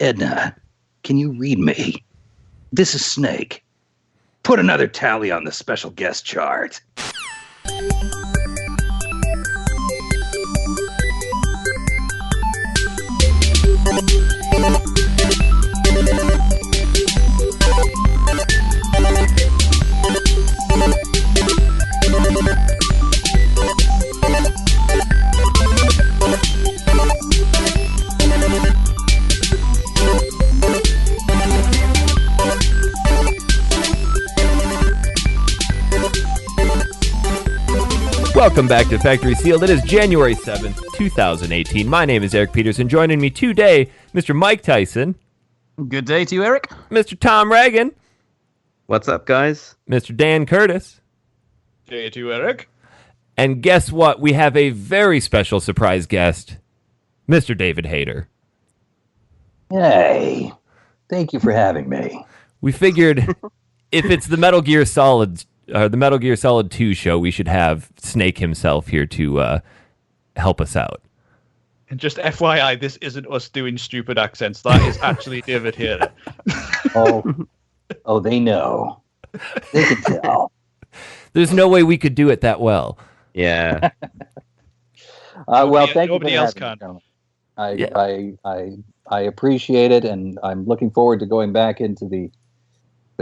Edna, can you read me? This is Snake. Put another tally on the special guest chart. Welcome back to Factory Sealed. It is January 7th, 2018. My name is Eric Peterson. Joining me today, Mr. Mike Tyson. Good day to you, Eric. Mr. Tom Reagan. What's up, guys? Mr. Dan Curtis. Day to you, Eric. And guess what? We have a very special surprise guest, Mr. David Hayter. Hey, thank you for having me. We figured if it's the Metal Gear Solid 2 show, we should have Snake himself here to help us out. And just FYI, this isn't us doing stupid accents. That is actually David Hayter. Oh, they know. They can tell. There's no way we could do it that well. Yeah. Well, thank you. Nobody else can. I appreciate it, and I'm looking forward to going back into the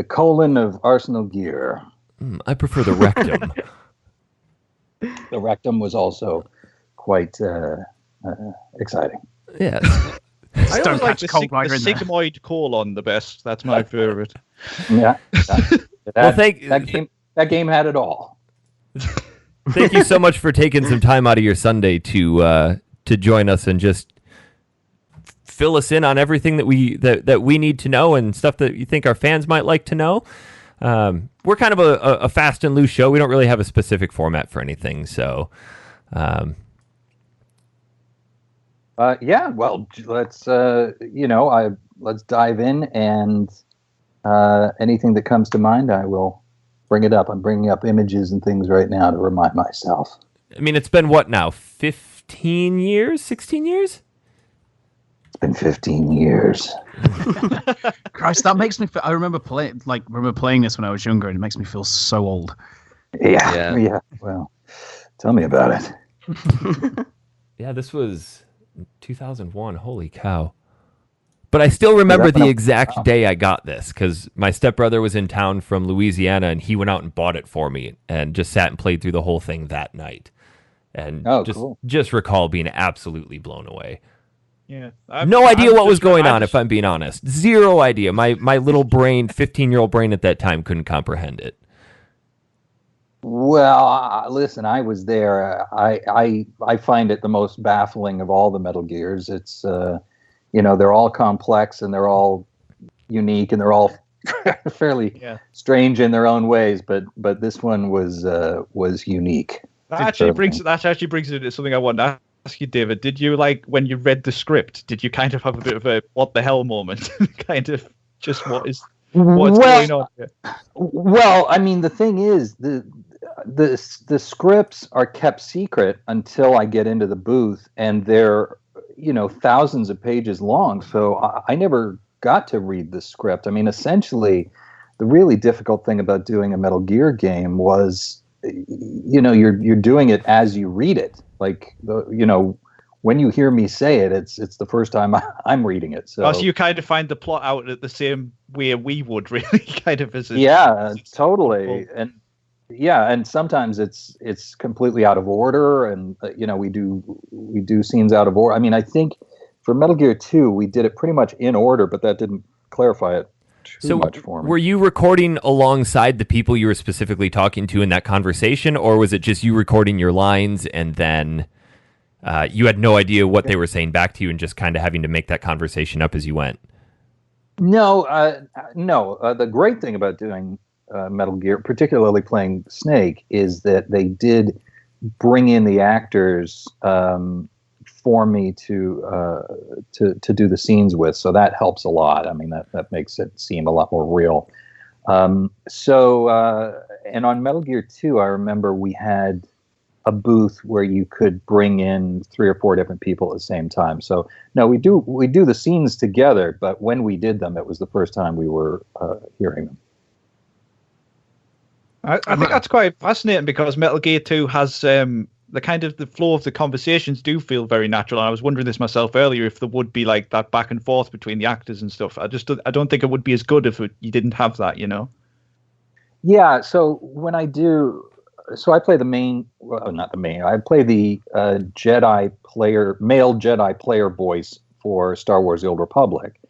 colon of Arsenal Gear. I prefer the rectum. The rectum was also quite exciting. Yeah. I Don't always like catch cold while the you're in there. sigmoid colon the best. That's my favorite. Yeah. That game had it all. Thank you so much for taking some time out of your Sunday to join us and just fill us in on everything that we need to know and stuff that you think our fans might like to know. We're kind of a fast and loose show. We don't really have a specific format for anything, so. Yeah. Well, let's let's dive in, and anything that comes to mind, I will bring it up. I'm bringing up images and things right now to remind myself. I mean, it's been what now? 15 years? 16 years? It's been 15 years. Christ, that makes me feel, I remember playing this when I was younger, and it makes me feel so old. Yeah. Well, tell me about it. Yeah, this was 2001. Holy cow. But I still remember the exact day I got this, because my stepbrother was in town from Louisiana, and he went out and bought it for me and just sat and played through the whole thing that night. And just recall being absolutely blown away. Yeah. No idea what was going on, if I'm being honest. Zero idea. My little brain, 15-year-old brain at that time, couldn't comprehend it. Well, listen, I was there. I find it the most baffling of all the Metal Gears. It's, they're all complex and they're all unique and they're all fairly strange in their own ways. But this one was unique. That actually brings it into something I want to ask you, David. Did you, when you read the script, did you kind of have a bit of a what the hell moment? Kind of just what's going on here? Well, I mean, the thing is, the scripts are kept secret until I get into the booth, and they're thousands of pages long. So I never got to read the script. I mean, essentially, the really difficult thing about doing a Metal Gear game was, you're doing it as you read it. When you hear me say it, it's the first time I'm reading it. So you kind of find the plot out the same way we would, really, kind of as totally. And sometimes it's completely out of order, and we do scenes out of order. I mean, I think for Metal Gear 2 we did it pretty much in order, but that didn't clarify it too much for me. Were you recording alongside the people you were specifically talking to in that conversation, or was it just you recording your lines and then you had no idea what they were saying back to you and just kind of having to make that conversation up as you went? No. The great thing about doing Metal Gear, particularly playing Snake, is that they did bring in the actors for me to do the scenes with, so that helps a lot. I mean, that makes it seem a lot more real. And on Metal Gear 2, I remember we had a booth where you could bring in 3 or 4 different people at the same time. So no, we do the scenes together, but when we did them, it was the first time we were hearing them. I think that's quite fascinating because Metal Gear 2 has the kind of the flow of the conversations do feel very natural. And I was wondering this myself earlier, if there would be like that back and forth between the actors and stuff. I don't think it would be as good if you didn't have that, you know? Yeah. So when I do, I play the main, well, not the main, I play the male Jedi player voice for Star Wars The Old Republic.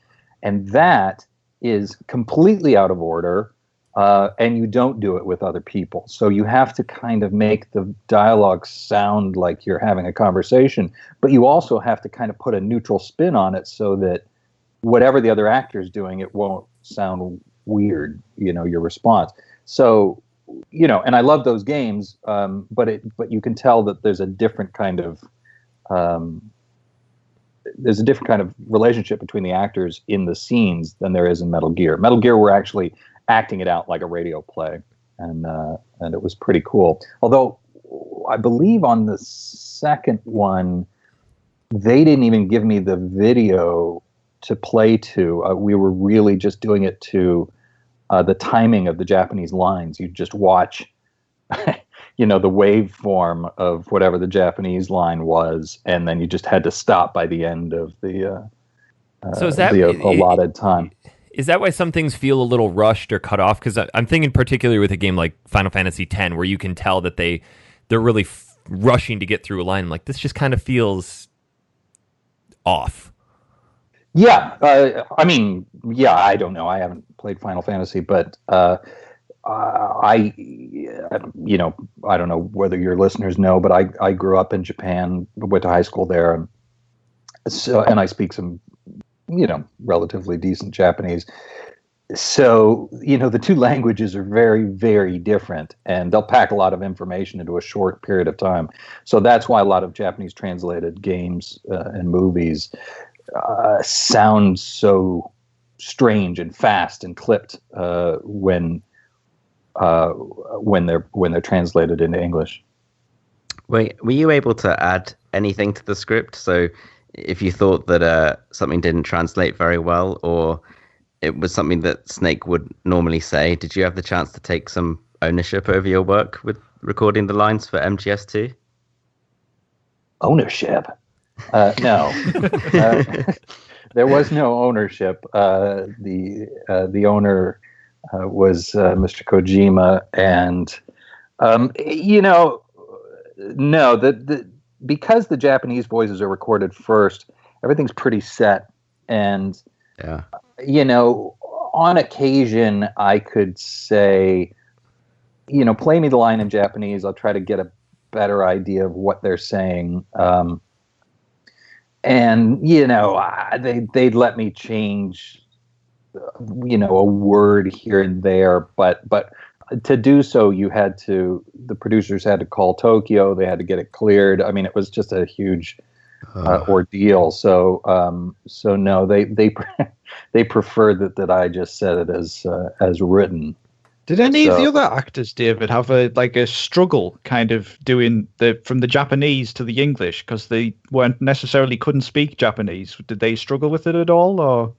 And that is completely out of order. And you don't do it with other people. So you have to kind of make the dialogue sound like you're having a conversation, but you also have to kind of put a neutral spin on it so that whatever the other actor is doing, it won't sound weird, your response. So, and I love those games, but you can tell that there's a different kind of relationship between the actors in the scenes than there is in Metal Gear. Metal Gear, we're actually acting it out like a radio play, and it was pretty cool. Although I believe on the second one, they didn't even give me the video to play to. We were really just doing it to the timing of the Japanese lines. You just watch, the waveform of whatever the Japanese line was, and then you just had to stop by the end of the allotted time. Is that why some things feel a little rushed or cut off? Because I'm thinking particularly with a game like Final Fantasy X, where you can tell that they're really rushing to get through a line. Like, this just kind of feels off. Yeah, I don't know. I haven't played Final Fantasy, but I don't know whether your listeners know, but I grew up in Japan, went to high school there, and I speak some relatively decent Japanese. So, the two languages are very, very different, and they'll pack a lot of information into a short period of time. So that's why a lot of Japanese translated games and movies sound so strange and fast and clipped when they're translated into English. Were you able to add anything to the script? So if you thought that something didn't translate very well, or it was something that Snake would normally say, did you have the chance to take some ownership over your work with recording the lines for MGS2? Ownership? No. There was no ownership. The owner was Mr. Kojima, and no, because the Japanese voices are recorded first, everything's pretty set. And, on occasion, I could say, play me the line in Japanese. I'll try to get a better idea of what they're saying. And, they'd let me change, a word here and there. But to do so, the producers had to call Tokyo. They had to get it cleared. I mean, it was just a huge ordeal. So no, they preferred that I just said it as written. Did any of the other actors, David, have a struggle kind of doing from the Japanese to the English because they couldn't speak Japanese? Did they struggle with it at all, or?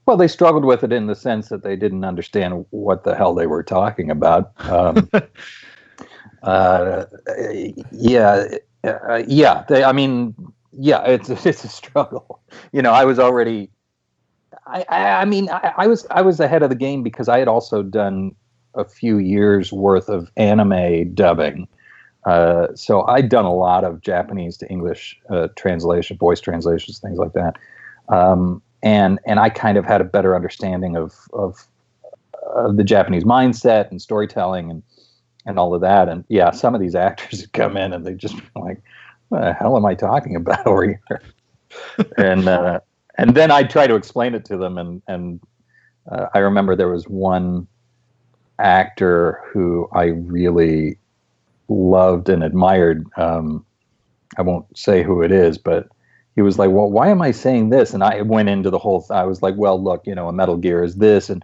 Well, they struggled with it in the sense that they didn't understand what the hell they were talking about. It's a struggle. I was already. I was ahead of the game because I had also done a few years worth of anime dubbing. So I'd done a lot of Japanese to English translation, voice translations, things like that. And I kind of had a better understanding of the Japanese mindset and storytelling and all of that. And yeah, some of these actors would come in and they just like, what the hell am I talking about over here? And then I'd try to explain it to them. And I remember there was one actor who I really loved and admired. I won't say who it is, but he was like, well, why am I saying this? And I went into the whole I was like, well, look, a Metal Gear is this. And,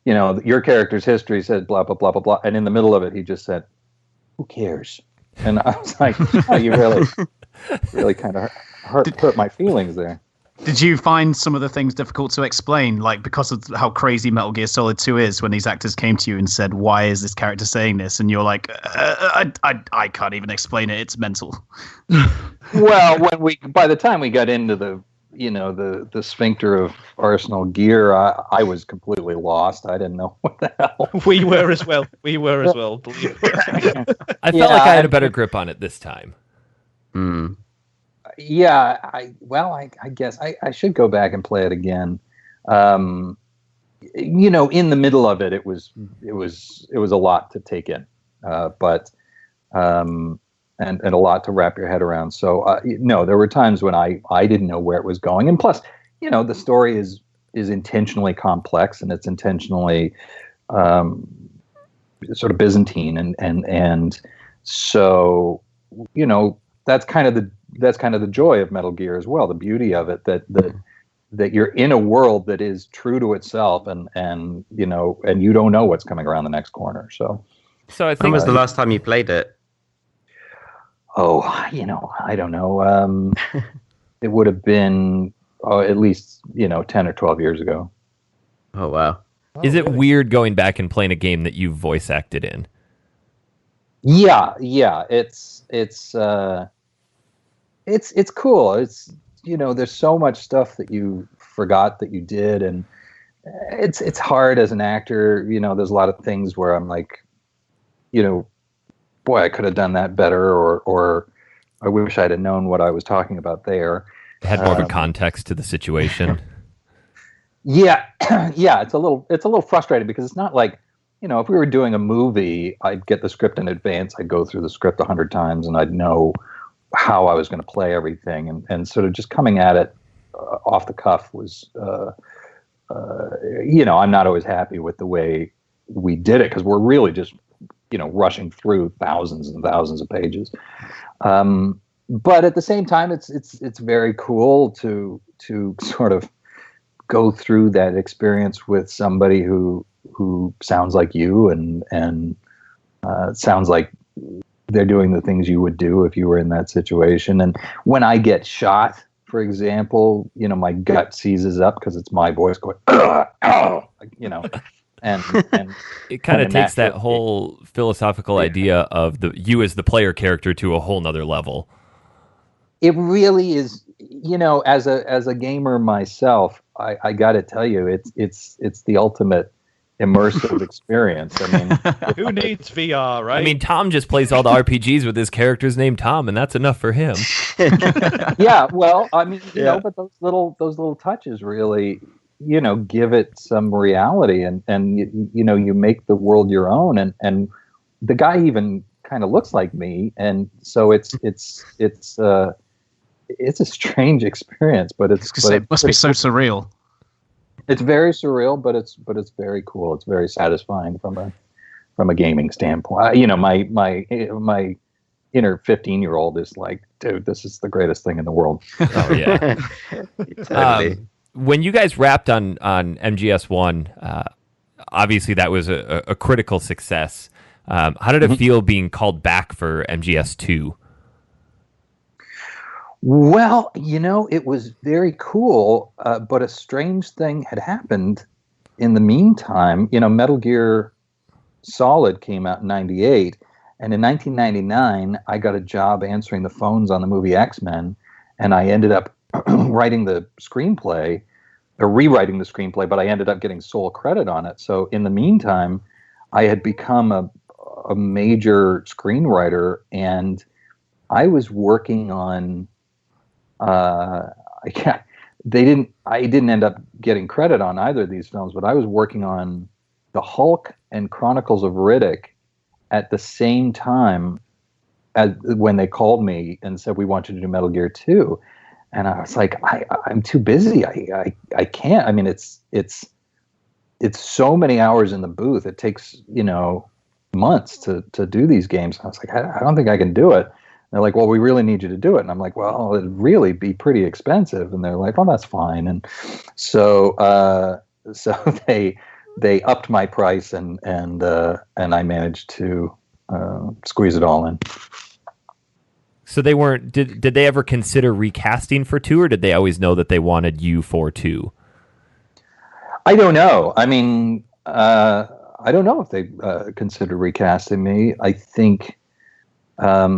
your character's history said blah, blah, blah, blah, blah. And in the middle of it, he just said, who cares? And I was like, oh, you really kind of hurt my feelings there. Did you find some of the things difficult to explain, like because of how crazy Metal Gear Solid 2 is, when these actors came to you and said, why is this character saying this? And you're like, I can't even explain it. It's mental. Well, by the time we got into the sphincter of Arsenal gear, I was completely lost. I didn't know what the hell. We were as well. Believe me. I felt like I had a better grip on it this time. Yeah, I guess I should go back and play it again. In the middle of it, it was a lot to take in, but and a lot to wrap your head around. So no, there were times when I didn't know where it was going, and plus, the story is intentionally complex and it's intentionally sort of Byzantine, and so that's kind of the joy of Metal Gear as well. The beauty of it that you're in a world that is true to itself, and you don't know what's coming around the next corner. So I think when was the last time you played it? Oh, I don't know. It would have been at least 10 or 12 years ago. Oh wow! Is it weird going back and playing a game that you voice acted in? Yeah. It's cool. It's there's so much stuff that you forgot that you did, and it's hard as an actor. There's a lot of things where I'm like, boy, I could have done that better, or I wish I'd have known what I was talking about there. It had more of a context to the situation. Yeah, yeah, it's a little frustrating because it's not like, if we were doing a movie, I'd get the script in advance, I'd go through the script 100 times, and I'd know how I was going to play everything, and sort of just coming at it off the cuff was, I'm not always happy with the way we did it because we're really just, rushing through thousands and thousands of pages. But at the same time, it's very cool to sort of go through that experience with somebody who sounds like you and sounds like they're doing the things you would do if you were in that situation. And when I get shot, for example, my gut seizes up because it's my voice going, and it kind of takes that whole philosophical idea of you as the player character to a whole nother level. It really is, as a gamer myself, I got to tell you, it's the ultimate immersive experience. I mean, who needs VR, right? I mean, Tom just plays all the RPGs with his character's name Tom, and that's enough for him. Yeah, well, I mean, but those little touches really, give it some reality, and you make the world your own, and the guy even kind of looks like me, and so it's a strange experience, but it must be so surreal. It's very surreal, but it's very cool. It's very satisfying from a gaming standpoint. My inner 15-year-old is like, dude, this is the greatest thing in the world. Oh yeah. Totally. When you guys wrapped on MGS1, obviously that was a critical success. How did it feel being called back for MGS2? Well, it was very cool, but a strange thing had happened in the meantime. Metal Gear Solid came out in 98, and in 1999, I got a job answering the phones on the movie X-Men, and I ended up writing the screenplay, or rewriting the screenplay, but I ended up getting sole credit on it. So in the meantime, I had become a major screenwriter, and I was working on I didn't end up getting credit on either of these films, but I was working on The Hulk and Chronicles of Riddick at the same time as when they called me and said, we want you to do Metal Gear 2. And I was like, I'm too busy. I can't. I mean, it's so many hours in the booth. It takes, months to do these games. I was like, I don't think I can do it. They're like, well, we really need you to do it. And I'm like, well, it'd really be pretty expensive. And they're like, well, that's fine. And so they upped my price, and I managed to squeeze it all in. So they weren't. Did they ever consider recasting for 2, or did they always know that they wanted you for 2? I don't know. I mean, I don't know if they considered recasting me. I think, at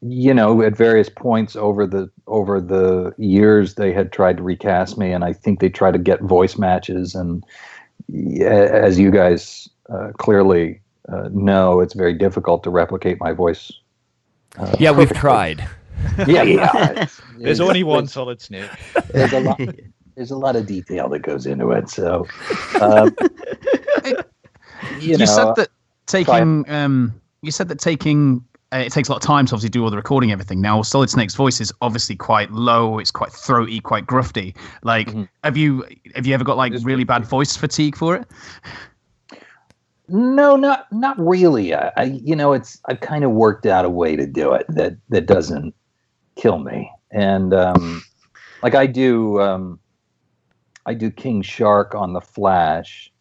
various points over the years, they had tried to recast me, and I think they tried to get voice matches. And as you guys clearly know, it's very difficult to replicate my voice. Yeah, we've tried. Yeah. There's only one Solid Snake. There's a lot of detail that goes into it. So, you said that taking it takes a lot of time to obviously do all the recording, everything. Now, Solid Snake's voice is obviously quite low. It's quite throaty, quite grufty. Like, have you ever got like really bad voice fatigue for it? No, not really. I've kind of worked out a way to do it that doesn't kill me. And like I do King Shark on the Flash.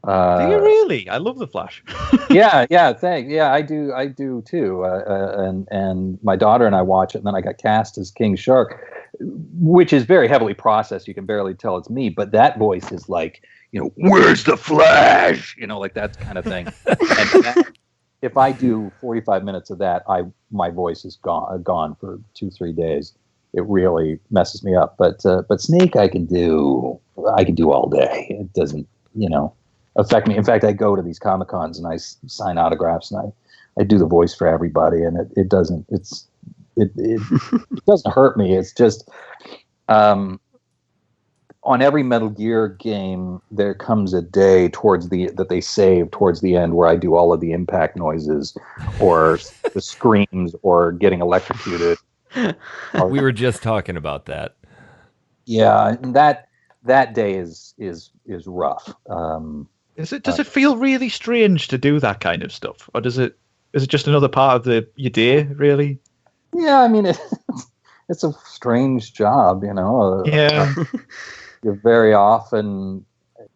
Do you really? I love the Flash. yeah. Thanks. Yeah, I do too. And my daughter and I watch it, and then I got cast as King Shark, which is very heavily processed. You can barely tell it's me, but that voice is like, where's the Flash? Like that kind of thing. And if I do 45 minutes of that, my voice is gone for 2-3 days. It really messes me up. But Snake, I can do all day. It doesn't, affect me. In fact, I go to these Comic-Cons and I sign autographs and I do the voice for everybody, and it doesn't hurt me. It's just on every Metal Gear game, there comes a day that they save towards the end where I do all of the impact noises or the screams or getting electrocuted. We were just talking about that. Yeah, and that day is rough. Does it feel really strange to do that kind of stuff, or is it just another part of your day, really? Yeah, I mean it's a strange job, Yeah. You're very often,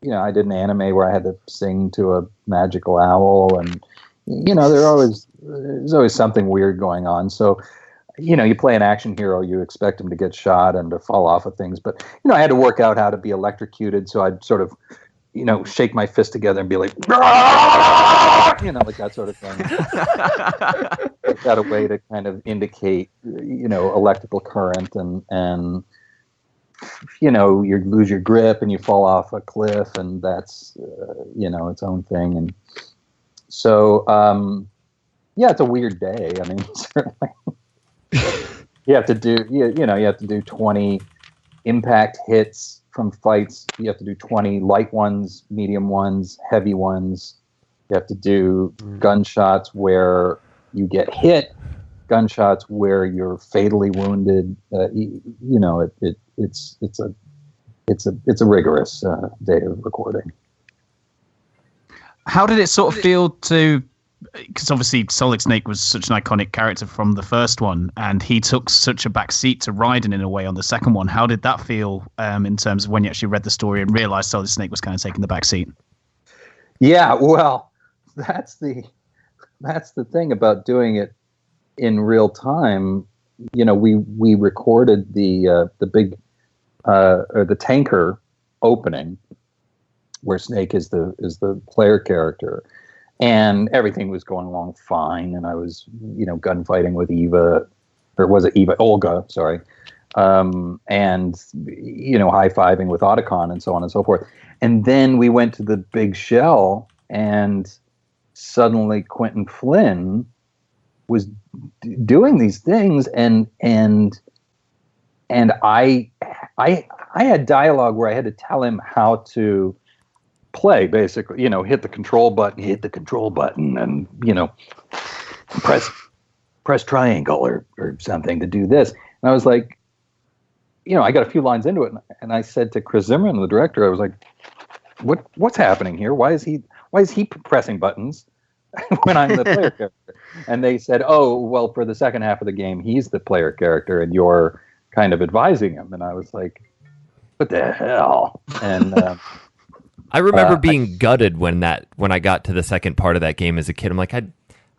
I did an anime where I had to sing to a magical owl, and there's always something weird going on. So, you play an action hero, you expect him to get shot and to fall off of things, but I had to work out how to be electrocuted, so I'd sort of shake my fist together and be like, like that sort of thing. I've got a way to kind of indicate, electrical current, and you lose your grip and you fall off a cliff, and that's, its own thing. And so, it's a weird day. I mean, certainly. You have to do 20 impact hits from fights. You have to do 20 light ones, medium ones, heavy ones. You have to do gunshots where you get hit, gunshots where you're fatally wounded. It's a rigorous day of recording. How did it sort of feel to? Because obviously Solid Snake was such an iconic character from the first one, and he took such a backseat to Ryden in a way on the second one. How did that feel in terms of when you actually read the story and realized Solid Snake was kind of taking the backseat? Yeah, well, that's the thing about doing it in real time. We recorded the big or the tanker opening where Snake is the player character. And everything was going along fine, and I was, gunfighting with Olga, sorry, and high-fiving with Otacon and so on and so forth. And then we went to the big shell, and suddenly Quentin Flynn was doing these things, and I had dialogue where I had to tell him how to play, basically, hit the control button, and press triangle or something to do this. And I was like, I got a few lines into it, and I said to Chris Zimmerman, the director, I was like, what's happening here? Why is he pressing buttons when I'm the player character? And they said, oh, well, for the second half of the game, he's the player character and you're kind of advising him. And I was like, what the hell? And I remember being gutted when I got to the second part of that game as a kid. I'm like, I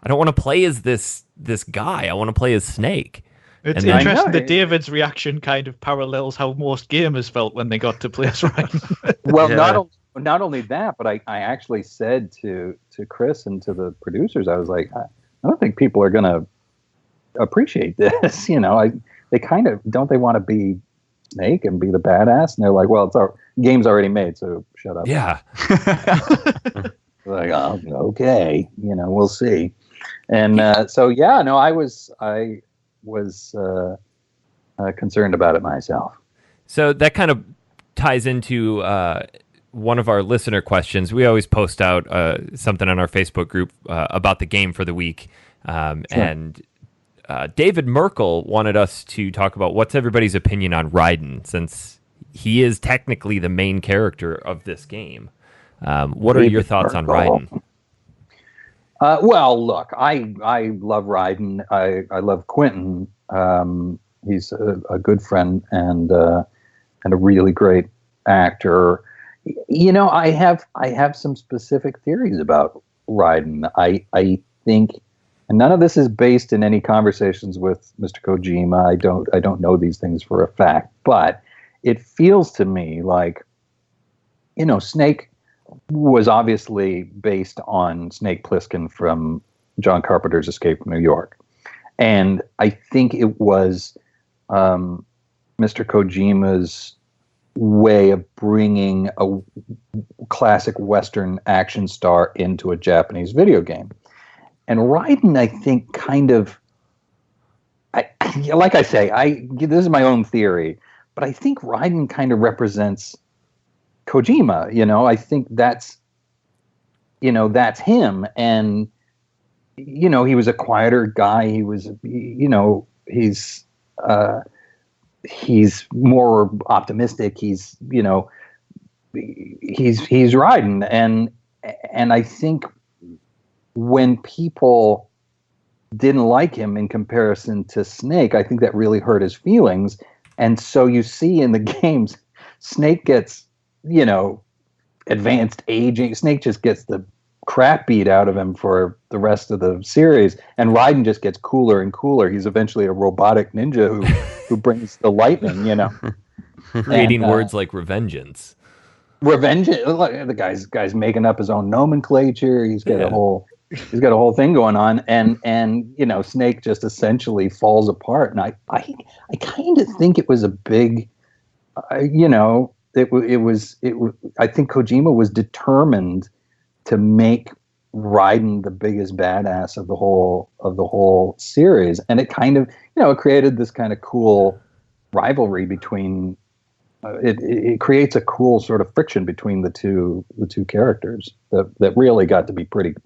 don't want to play as this guy. I want to play as Snake. It's And then- interesting that David's reaction kind of parallels how most gamers felt when they got to play as Ryden. Well, Yeah. not only that, but I actually said to Chris and to the producers, I was like, I don't think people are going to appreciate this. They kind of don't. They want to be Snake and be the badass, and they're like, well, game's already made, so shut up. Yeah. Like, oh, okay, we'll see. And so yeah, no, I was concerned about it myself. So that kind of ties into one of our listener questions. We always post out something on our Facebook group about the game for the week. And David Merkel wanted us to talk about what's everybody's opinion on Ryden, since he is technically the main character of this game. What are your thoughts on Ryden? Well, look, I love Ryden. I love Quentin. He's a good friend and a really great actor. I have some specific theories about Ryden. I think, and none of this is based in any conversations with Mr. Kojima. I don't know these things for a fact, but it feels to me like, Snake was obviously based on Snake Plissken from John Carpenter's Escape from New York. And I think it was Mr. Kojima's way of bringing a classic Western action star into a Japanese video game. And Ryden, I think, kind of, like I say, this is my own theory, but I think Ryden kind of represents Kojima. I think that's him. And, he was a quieter guy. He was, he's more optimistic. He's Ryden. And I think when people didn't like him in comparison to Snake, I think that really hurt his feelings. And so you see in the games, Snake gets, advanced aging. Snake just gets the crap beat out of him for the rest of the series, and Ryden just gets cooler and cooler. He's eventually a robotic ninja who brings the lightning, Creating words like revengeance. The guy's making up his own nomenclature. He's got a whole thing going on, and Snake just essentially falls apart. And I kind of think it was a big, I think Kojima was determined to make Ryden the biggest badass of the whole series, and it kind of it created this kind of cool rivalry between. It creates a cool sort of friction between the two characters that really got to be pretty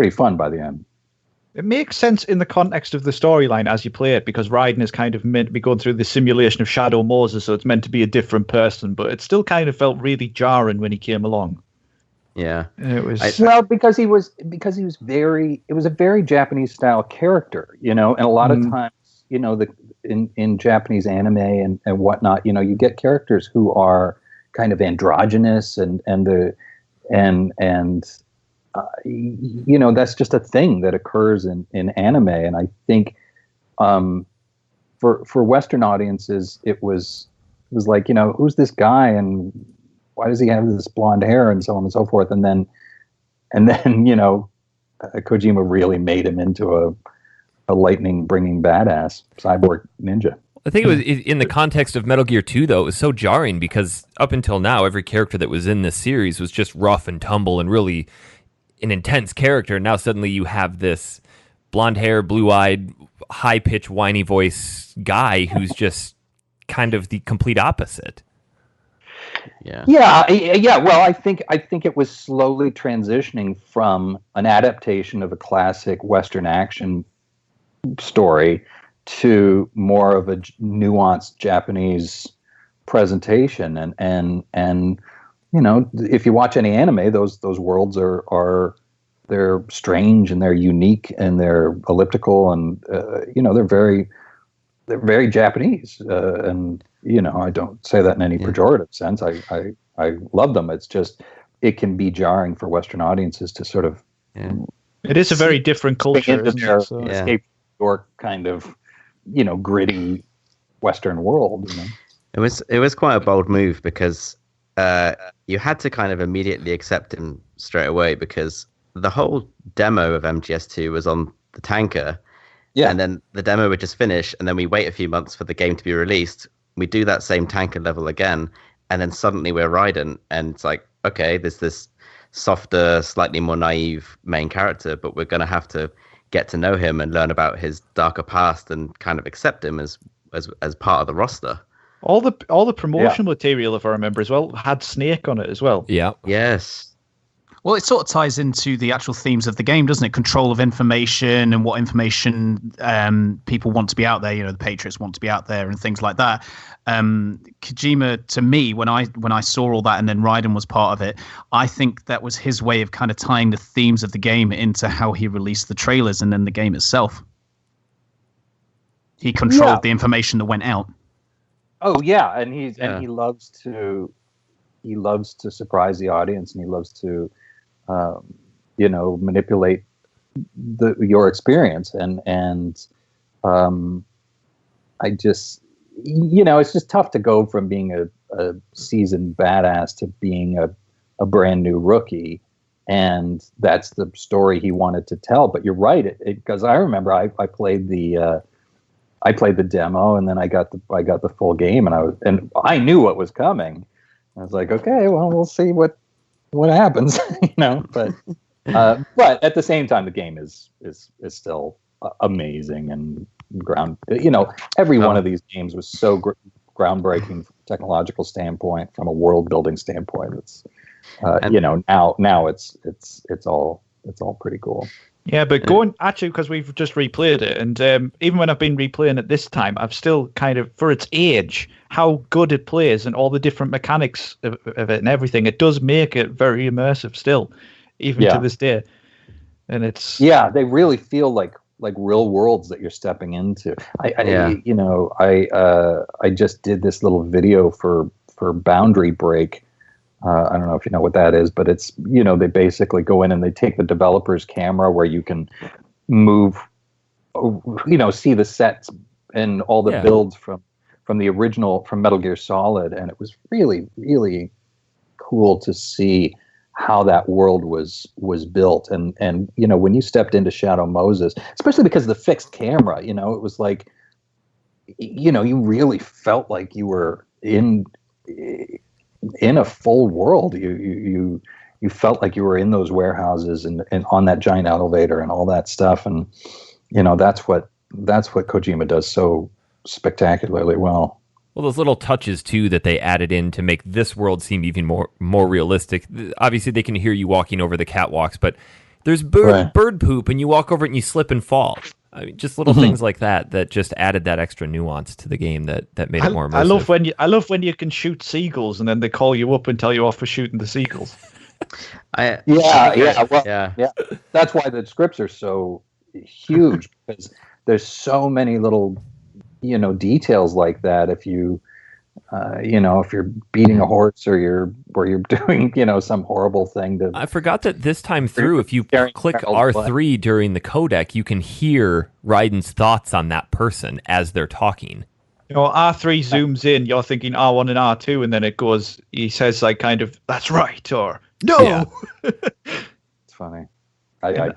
fun by the end. It makes sense in the context of the storyline as you play it, because Ryden is kind of meant to be going through the simulation of Shadow Moses, so it's meant to be a different person, but it still kind of felt really jarring when he came along. Yeah, it was because it was a very Japanese style character, and a lot of times, in Japanese anime and whatnot, you get characters who are kind of androgynous and that's just a thing that occurs in anime. And I think for Western audiences, it was like, who's this guy and why does he have this blonde hair and so on and so forth? And then Kojima really made him into a lightning bringing badass cyborg ninja. I think it was in the context of Metal Gear 2, though. It was so jarring because up until now, every character that was in this series was just rough and tumble and really an intense character. And now suddenly you have this blonde hair, blue-eyed, high-pitched, whiny voice guy who's just kind of the complete opposite. Yeah. Well, I think it was slowly transitioning from an adaptation of a classic Western action story to more of a nuanced Japanese presentation. And if you watch any anime, those worlds are they're strange and they're unique and they're elliptical and they're very Japanese. And I don't say that in any pejorative sense. I love them. It's just it can be jarring for Western audiences to sort of. It is a very different culture, isn't it? So. Escape New York kind of gritty Western world. It was quite a bold move because you had to kind of immediately accept him straight away, because the whole demo of MGS2 was on the tanker. Yeah. And then the demo would just finish, and then we wait a few months for the game to be released. We do that same tanker level again, and then suddenly we're Ryden, and it's like, okay, there's this softer, slightly more naive main character, but we're going to have to get to know him and learn about his darker past and kind of accept him as part of the roster. All the promotional material, if I remember as well, had Snake on it as well. Yeah. Yes. Well, it sort of ties into the actual themes of the game, doesn't it? Control of information and what information people want to be out there. The Patriots want to be out there and things like that. Kojima, to me, when I saw all that, and then Ryden was part of it, I think that was his way of kind of tying the themes of the game into how he released the trailers and then the game itself. He controlled the information that went out. Oh yeah, and he loves to surprise the audience, and he loves to manipulate your experience, and I just it's just tough to go from being a seasoned badass to being a brand new rookie, and that's the story he wanted to tell. But you're right, because I remember I played the demo, and then I got the full game, and I knew what was coming. I was like, okay, well, we'll see what happens, But at the same time, the game is still amazing and every one of these games was so groundbreaking from a technological standpoint, from a world building standpoint. It's now it's all pretty cool. Yeah, but because we've just replayed it, and even when I've been replaying it this time, I've still kind of, for its age, how good it plays and all the different mechanics of it and everything, it does make it very immersive still, even to this day. And it's they really feel like real worlds that you're stepping into. I just did this little video for Boundary Break. I don't know if you know what that is, but it's, they basically go in and they take the developer's camera where you can move, see the sets and all the builds from the original, from Metal Gear Solid. And it was really, really cool to see how that world was built. And when you stepped into Shadow Moses, especially because of the fixed camera, it was like, you really felt like you were in a full world. You felt like you were in those warehouses and on that giant elevator and all that stuff. And that's what Kojima does so spectacularly well. Well, those little touches too that they added in to make this world seem even more realistic. Obviously, they can hear you walking over the catwalks, but there's bird poop, and you walk over it and you slip and fall. I mean, just little things like that just added that extra nuance to the game that made it more immersive. I love when you can shoot seagulls and then they call you up and tell you off for shooting the seagulls. That's why the scripts are so huge, because there's so many little details like that. If you if you're beating a horse or you're doing some horrible thing to. I forgot that this time through, if you click R3 during the codec, you can hear Ryden's thoughts on that person as they're talking. R3 zooms in, you're thinking R1 and R2, and then he says like kind of, that's right, or no. Yeah. It's funny. I'd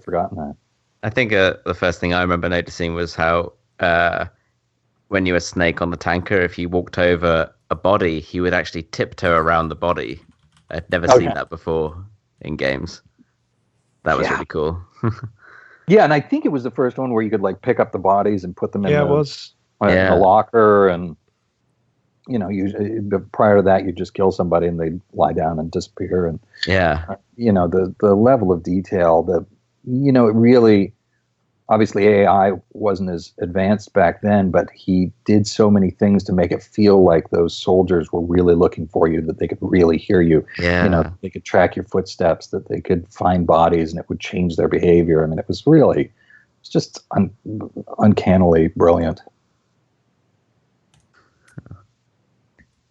forgotten that. I think the first thing I remember noticing was how when you were Snake on the tanker, if you walked over a body, he would actually tiptoe around the body. I'd never seen that before in games. That was really cool. Yeah, and I think it was the first one where you could pick up the bodies and put them in the locker, and prior to that you just kill somebody and they lie down and disappear, and the level of detail that it really. Obviously, AI wasn't as advanced back then, but he did so many things to make it feel like those soldiers were really looking for you, that they could really hear you. Yeah. They could track your footsteps, that they could find bodies, and it would change their behavior. I mean, it's just uncannily brilliant.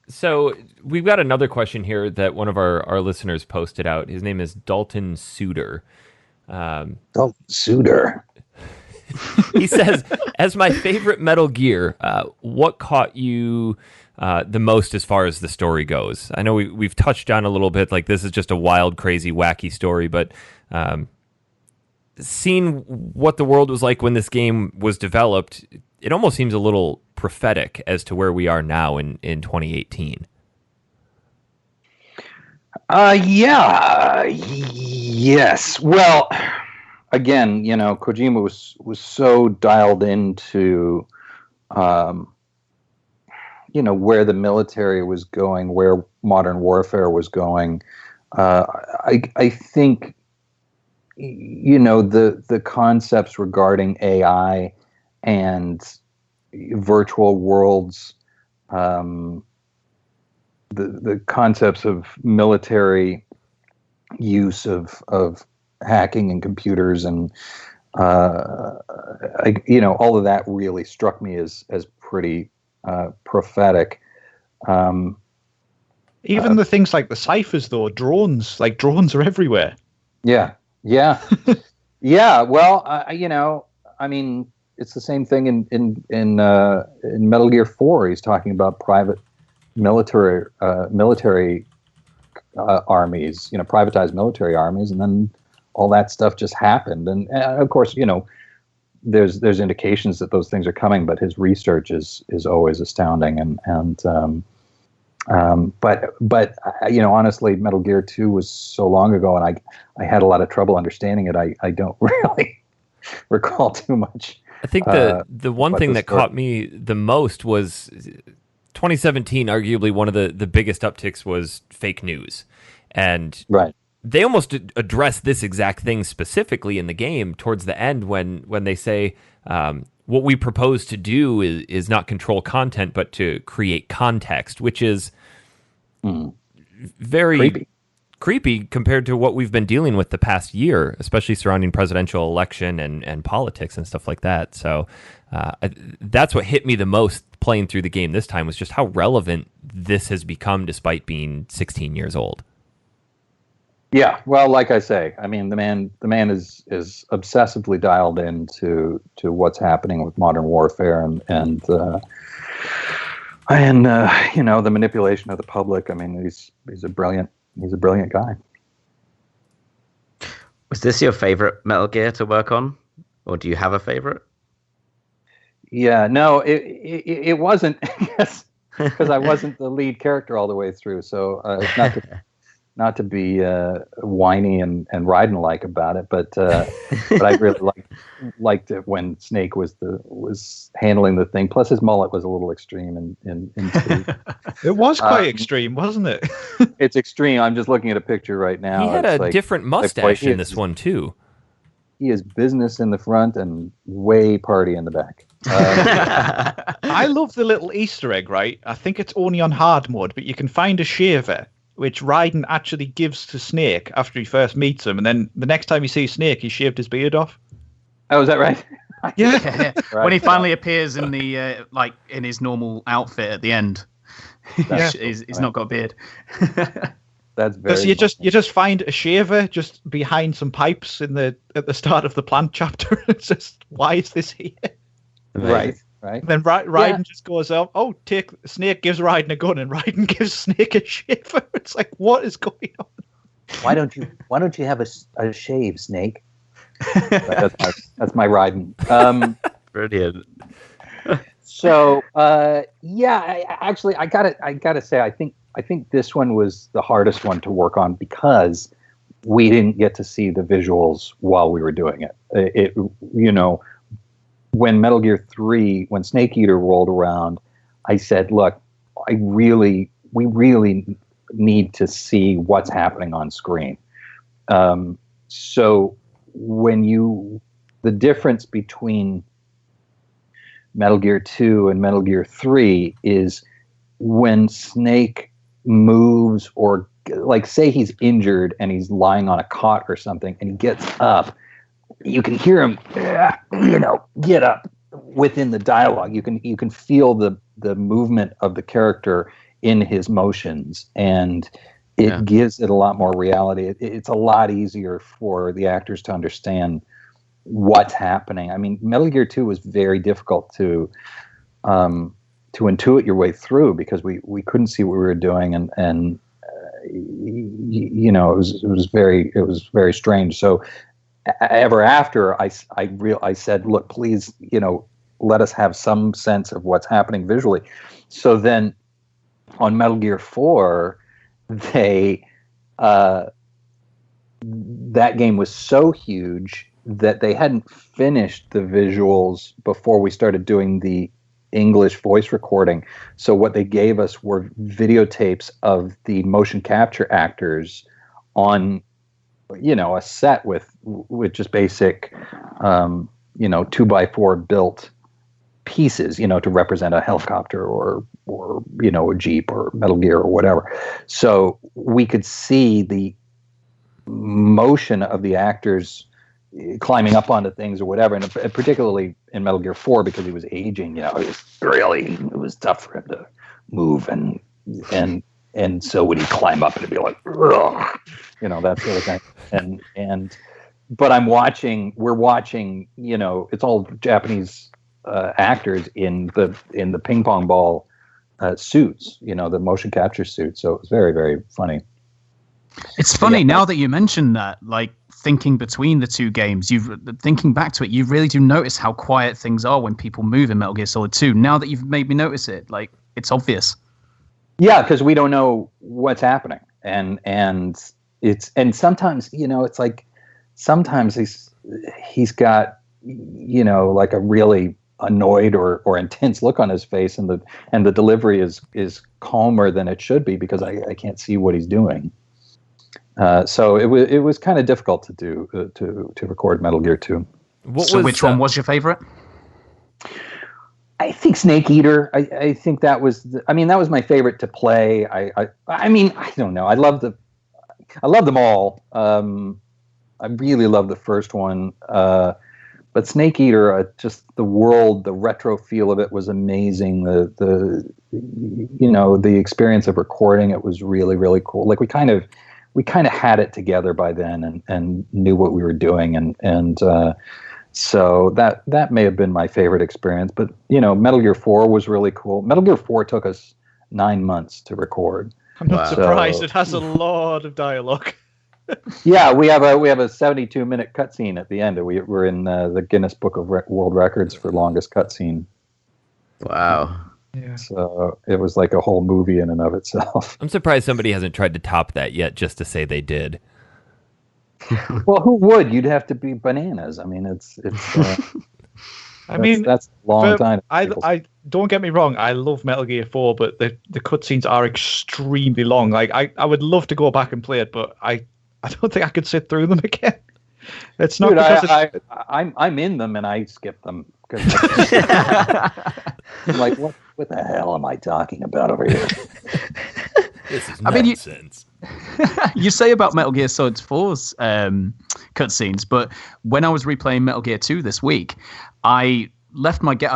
So we've got another question here that one of our listeners posted out. His name is Dalton Suter. Dalton Suter. He says, As my favorite Metal Gear, what caught you the most as far as the story goes? I know we've touched on a little bit, like this is just a wild, crazy, wacky story, but seeing what the world was like when this game was developed, it almost seems a little prophetic as to where we are now in 2018. Yes. Well, again, Kojima was so dialed into, where the military was going, where modern warfare was going. I think, the concepts regarding AI and virtual worlds, the concepts of military use of hacking and computers and all of that really struck me as pretty prophetic. Even the things like the ciphers, though, drones are everywhere. Yeah. Yeah. Well, I mean, it's the same thing in Metal Gear 4. He's talking about private military armies, privatized military armies, and then all that stuff just happened. And of course, there's indications that those things are coming, but his research is always astounding. But honestly, Metal Gear 2 was so long ago, and I had a lot of trouble understanding it. I don't really recall too much. I think the one thing that caught me the most was 2017. Arguably, one of the biggest upticks was fake news, and right. They almost address this exact thing specifically in the game towards the end when they say what we propose to do is not control content but to create context, which is very creepy compared to what we've been dealing with the past year, especially surrounding presidential election and politics and stuff like that. So that's what hit me the most playing through the game this time, was just how relevant this has become despite being 16 years old. Yeah, well, like I say, I mean, the man is obsessively dialed into what's happening with modern warfare and the manipulation of the public. I mean, he's a brilliant guy. Was this your favorite Metal Gear to work on, or do you have a favorite? Yeah, no, it wasn't, because I wasn't the lead character all the way through. So not to be whiny and Ryden-like about it, but I really liked it when Snake was handling the thing. Plus, his mullet was a little extreme. It was quite extreme, wasn't it? It's extreme. I'm just looking at a picture right now. He had a different mustache in this one too. He is business in the front and way party in the back. I love the little Easter egg, right? I think it's only on hard mode, but you can find a shaver which Ryden actually gives to Snake after he first meets him, and then the next time you see Snake, he shaved his beard off. Oh, is that right? Yeah. Right. When he finally appears in the in his normal outfit at the end, he's not got a beard. That's very. So you just find a shaver just behind some pipes at the start of the plant chapter. It's just, why is this here? Right. Right. Then Ryden just goes out. Oh, Snake gives Ryden a gun, and Ryden gives Snake a shaver. It's like, what is going on? Why don't you have a shave, Snake? That's my Ryden. Brilliant. So I gotta say, I think this one was the hardest one to work on because we didn't get to see the visuals while we were doing it. When Metal Gear 3, when Snake Eater rolled around, I said, look, we really need to see what's happening on screen. So the difference between Metal Gear 2 and Metal Gear 3 is when Snake moves, or like say he's injured and he's lying on a cot or something and he gets up, you can hear him, get up within the dialogue. You can feel the movement of the character in his motions, and it gives it a lot more reality. It's a lot easier for the actors to understand what's happening. I mean, Metal Gear 2 was very difficult to intuit your way through because we couldn't see what we were doing, and you know, it was very strange. So ever after, I said, look, please, you know, let us have some sense of what's happening visually. So then on Metal Gear 4, they that game was so huge that they hadn't finished the visuals before we started doing the English voice recording. So what they gave us were videotapes of the motion capture actors on, you know, a set with just basic, you know, 2x4 built pieces, you know, to represent a helicopter or you know, a Jeep or Metal Gear or whatever. So we could see the motion of the actors climbing up onto things or whatever, and particularly in Metal Gear 4 because he was aging, you know, it was tough for him to move, and so when he'd climb up it'd be like, ugh, you know, that sort of thing. But we're watching, you know, it's all Japanese actors in the ping pong ball suits, you know, the motion capture suits. So it was very, very funny. It's funny now that you mention that, like thinking between the two games, thinking back to it, you really do notice how quiet things are when people move in Metal Gear Solid 2. Now that you've made me notice it, like it's obvious. Yeah, because we don't know what's happening, and sometimes, you know, it's like sometimes he's got, you know, like a really annoyed or intense look on his face, and the delivery is calmer than it should be because I can't see what he's doing. So it was kind of difficult to do to record Metal Gear 2. Which one was your favorite? I think Snake Eater. I think that was that was my favorite to play. I mean, I don't know. I love them all. I really love the first one. But Snake Eater, just the world, the retro feel of it was amazing. The you know, the experience of recording it was really, really cool. Like we kind of had it together by then and knew what we were doing, and so that may have been my favorite experience. But you know, Metal Gear 4 was really cool. Metal Gear 4 took us 9 months to record. I'm not surprised. It has a lot of dialogue. Yeah, we have a 72-minute cutscene at the end. We're in the Guinness Book of World Records for longest cutscene. Wow. Yeah. So it was like a whole movie in and of itself. I'm surprised somebody hasn't tried to top that yet, just to say they did. Well, who would? You'd have to be bananas. I mean, it's. That's a long time. I don't get me wrong. I love Metal Gear 4, but the cutscenes are extremely long. Like I would love to go back and play it, but I don't think I could sit through them again. It's not. Dude, I'm in them and I skip them. I'm like, what the hell am I talking about over here? This is nonsense. You say about Metal Gear Solid 4's cutscenes, but when I was replaying Metal Gear 2 this week, I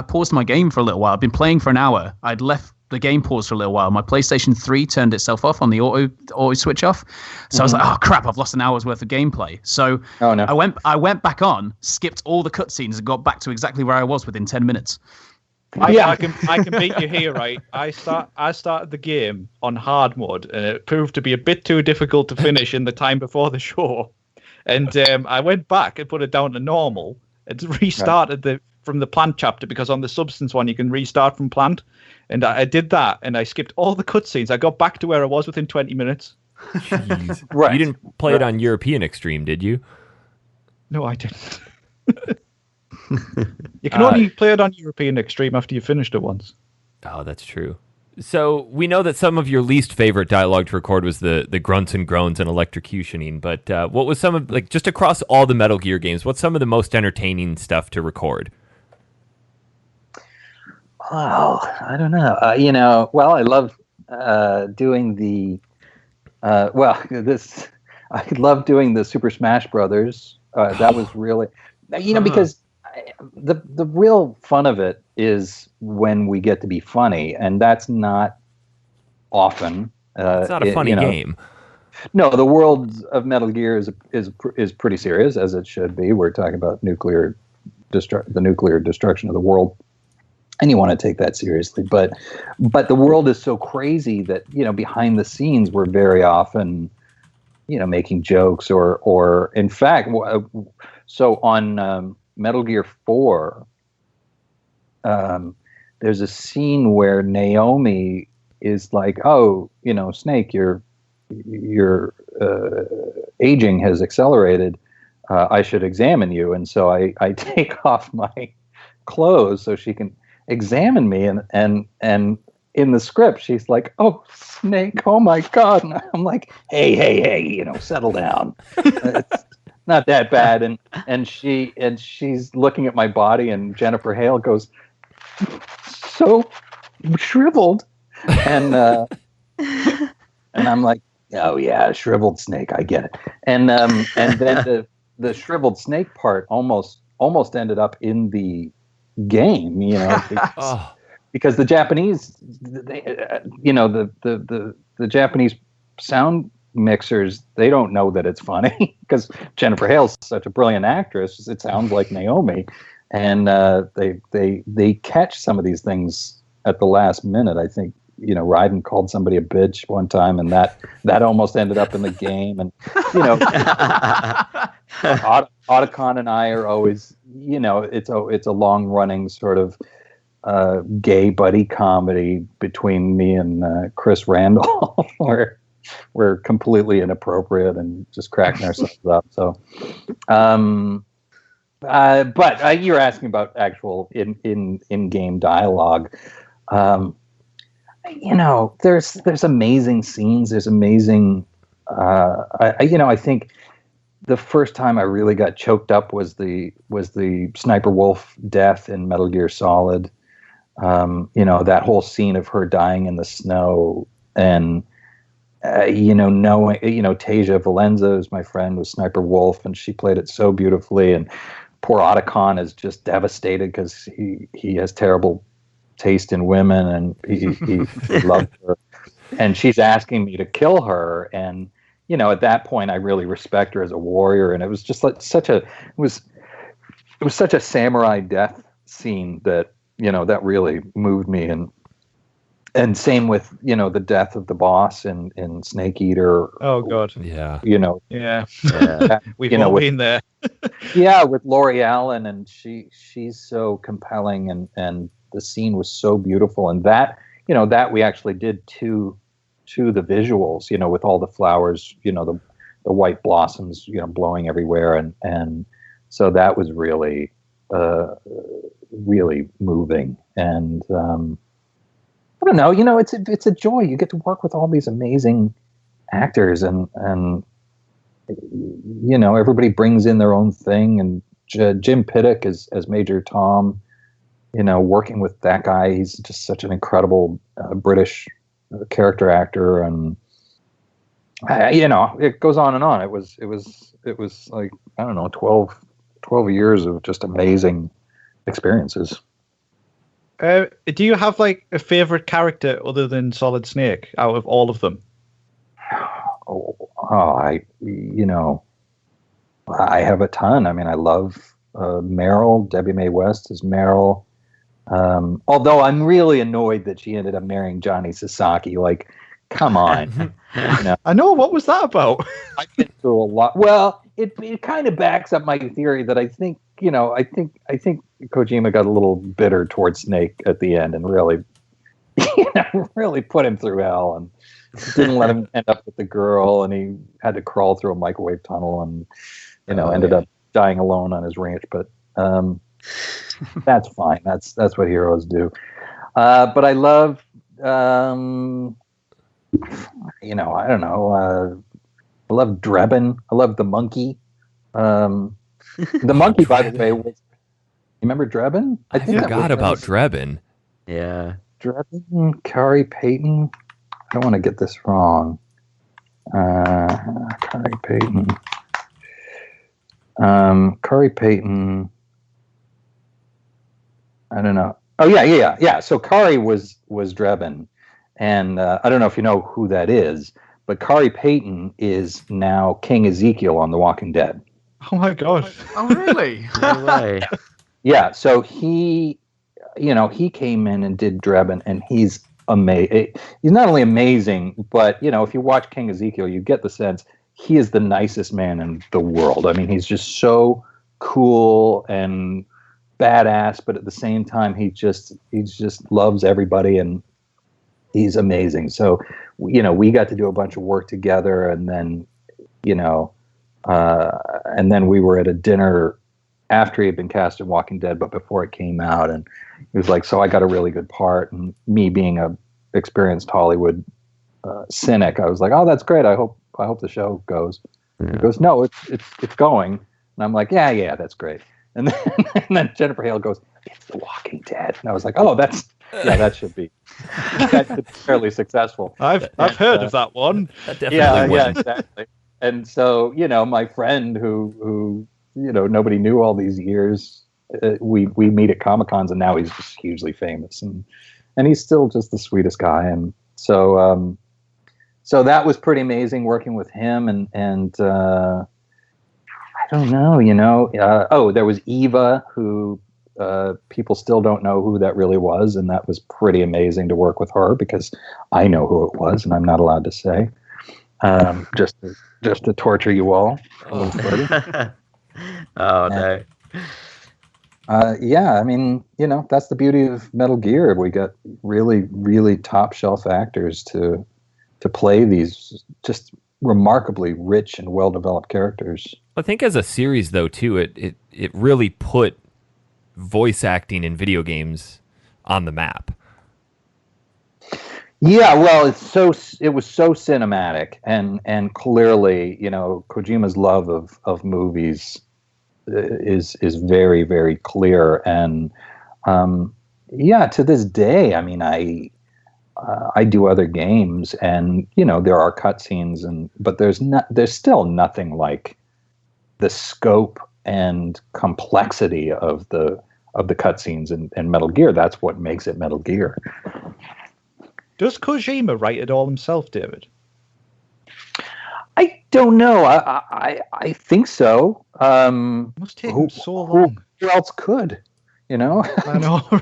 paused my game for a little while. I'd been playing for an hour. I'd left the game paused for a little while. My PlayStation 3 turned itself off on the auto switch off. So I was like, oh crap, I've lost an hour's worth of gameplay. So I went back on, skipped all the cutscenes, and got back to exactly where I was within 10 minutes. I can beat you here, right? I started the game on hard mode, and it proved to be a bit too difficult to finish in the time before the show. And I went back and put it down to normal and restarted from the plant chapter, because on the substance one you can restart from plant. And I did that, and I skipped all the cutscenes. I got back to where I was within 20 minutes. Jeez. Right. You didn't play it on European Extreme, did you? No, I didn't. You can only play it on European Extreme after you finished it once. Oh, that's true. So we know that some of your least favorite dialogue to record was the grunts and groans and electrocutioning, but what was some of, like, just across all the Metal Gear games, what's some of the most entertaining stuff to record? Well, I don't know. I love doing the I love doing the Super Smash Brothers. That was really, because the real fun of it is when we get to be funny, and that's not often. It's not a funny game. No, the world of Metal Gear is pretty serious, as it should be. We're talking about the nuclear destruction of the world, and you want to take that seriously. But the world is so crazy that behind the scenes we're very often making jokes or in fact, so on Metal Gear 4, there's a scene where Naomi is like, "Oh, Snake, your aging has accelerated. I should examine you." And so I take off my clothes so she can examine me. And in the script, she's like, "Oh, Snake, oh my God." And I'm like, hey, settle down. It's not that bad. And she's looking at my body, and Jennifer Hale goes, "So shriveled." And I'm like, "Oh yeah, shriveled Snake, I get it." And then the shriveled Snake part almost ended up in the game, because the Japanese, the Japanese sound mixers, they don't know that it's funny because Jennifer Hale's such a brilliant actress. It sounds like Naomi, and they catch some of these things at the last minute. I think Ryden called somebody a bitch one time, and that almost ended up in the game. And Otacon and I are always, it's a long running sort of gay buddy comedy between me and Chris Randall, where we're completely inappropriate and just cracking ourselves up. So, but you're asking about actual in game dialogue. There's amazing scenes. There's amazing. I think the first time I really got choked up was the Sniper Wolf death in Metal Gear Solid. That whole scene of her dying in the snow, and knowing Tasia Valenza is my friend, was Sniper Wolf, and she played it so beautifully. And poor Otacon is just devastated because he has terrible taste in women, and he loved her, and she's asking me to kill her. And at that point I really respect her as a warrior, and it was just like it was such a samurai death scene that that really moved me. And same with the death of the boss in Snake Eater. Oh God, yeah. Yeah. We've all been there. Yeah, with Laurie Allen, and she's so compelling, and the scene was so beautiful, and that we actually did to the visuals, with all the flowers, the white blossoms, blowing everywhere, and so that was really really moving. And I don't know, it's a joy. You get to work with all these amazing actors, and everybody brings in their own thing. And Jim Piddock as Major Tom, working with that guy, he's just such an incredible British character actor. And it goes on and on. It was like, I don't know, 12 years of just amazing experiences. Do you have like a favorite character other than Solid Snake out of all of them? I have a ton. I mean, I love Meryl. Debbie Mae West is Meryl. Although I'm really annoyed that she ended up marrying Johnny Sasaki. Like, come on. I know. What was that about? I've been through a lot. Well, it kind of backs up my theory that I think Kojima got a little bitter towards Snake at the end, and really, really put him through hell, and didn't let him end up with the girl, and he had to crawl through a microwave tunnel, and ended up dying alone on his ranch. But that's fine. That's what heroes do. But I love, I don't know. I love Drebin. I love the monkey. The monkey, by the way, was. You remember Drebin? I forgot about Drebin. Yeah. Drebin, Kari Payton. I don't want to get this wrong. Kari Payton. Kari Payton. I don't know. Oh yeah. So Kari was Drebin, and I don't know if you know who that is, but Kari Payton is now King Ezekiel on The Walking Dead. Oh my god! Oh, really? No way. Yeah, so he came in and did Drebin, and he's amazing. He's not only amazing, but if you watch King Ezekiel, you get the sense he is the nicest man in the world. I mean, he's just so cool and badass, but at the same time, he just loves everybody, and he's amazing. So, we got to do a bunch of work together, and then, and then we were at a dinner after he had been cast in Walking Dead, but before it came out, and he was like, "So I got a really good part." And me being a experienced Hollywood cynic, I was like, "Oh, that's great. I hope the show goes." Yeah. He goes, "No, it's going." And I'm like, "Yeah, that's great." And then Jennifer Hale goes, "It's The Walking Dead." And I was like, "Oh, that should be fairly successful." I've heard of that one. That definitely yeah, exactly. And so, my friend who nobody knew all these years, we meet at Comic-Cons, and now he's just hugely famous, and he's still just the sweetest guy. And so so that was pretty amazing working with him, and I don't know, there was Eva, who people still don't know who that really was, and that was pretty amazing to work with her, because I know who it was, and I'm not allowed to say, just to torture you all a little further. Oh, no. Yeah, I mean, that's the beauty of Metal Gear. We got really, really top shelf actors to play these just remarkably rich and well developed characters. I think as a series, though, too, it really put voice acting in video games on the map. Yeah, well, it was so cinematic, and clearly, Kojima's love of movies is very, very clear, and to this day, I mean, I do other games, and there are cutscenes, but there's still nothing like the scope and complexity of the cutscenes in Metal Gear. That's what makes it Metal Gear. Does Kojima write it all himself, David? I don't know. I think so. It must take him so long. Who else could? I know,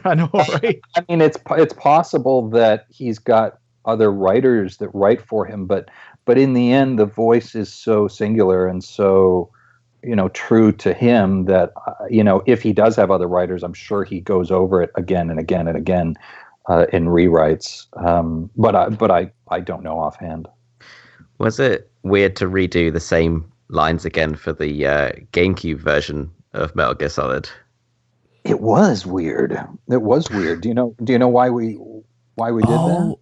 right? I mean, it's possible that he's got other writers that write for him, but in the end, the voice is so singular and so true to him that if he does have other writers, I'm sure he goes over it again and again and again in rewrites. But I don't know offhand. Was it weird to redo the same lines again for the GameCube version of Metal Gear Solid? It was weird. Do you know why we did that?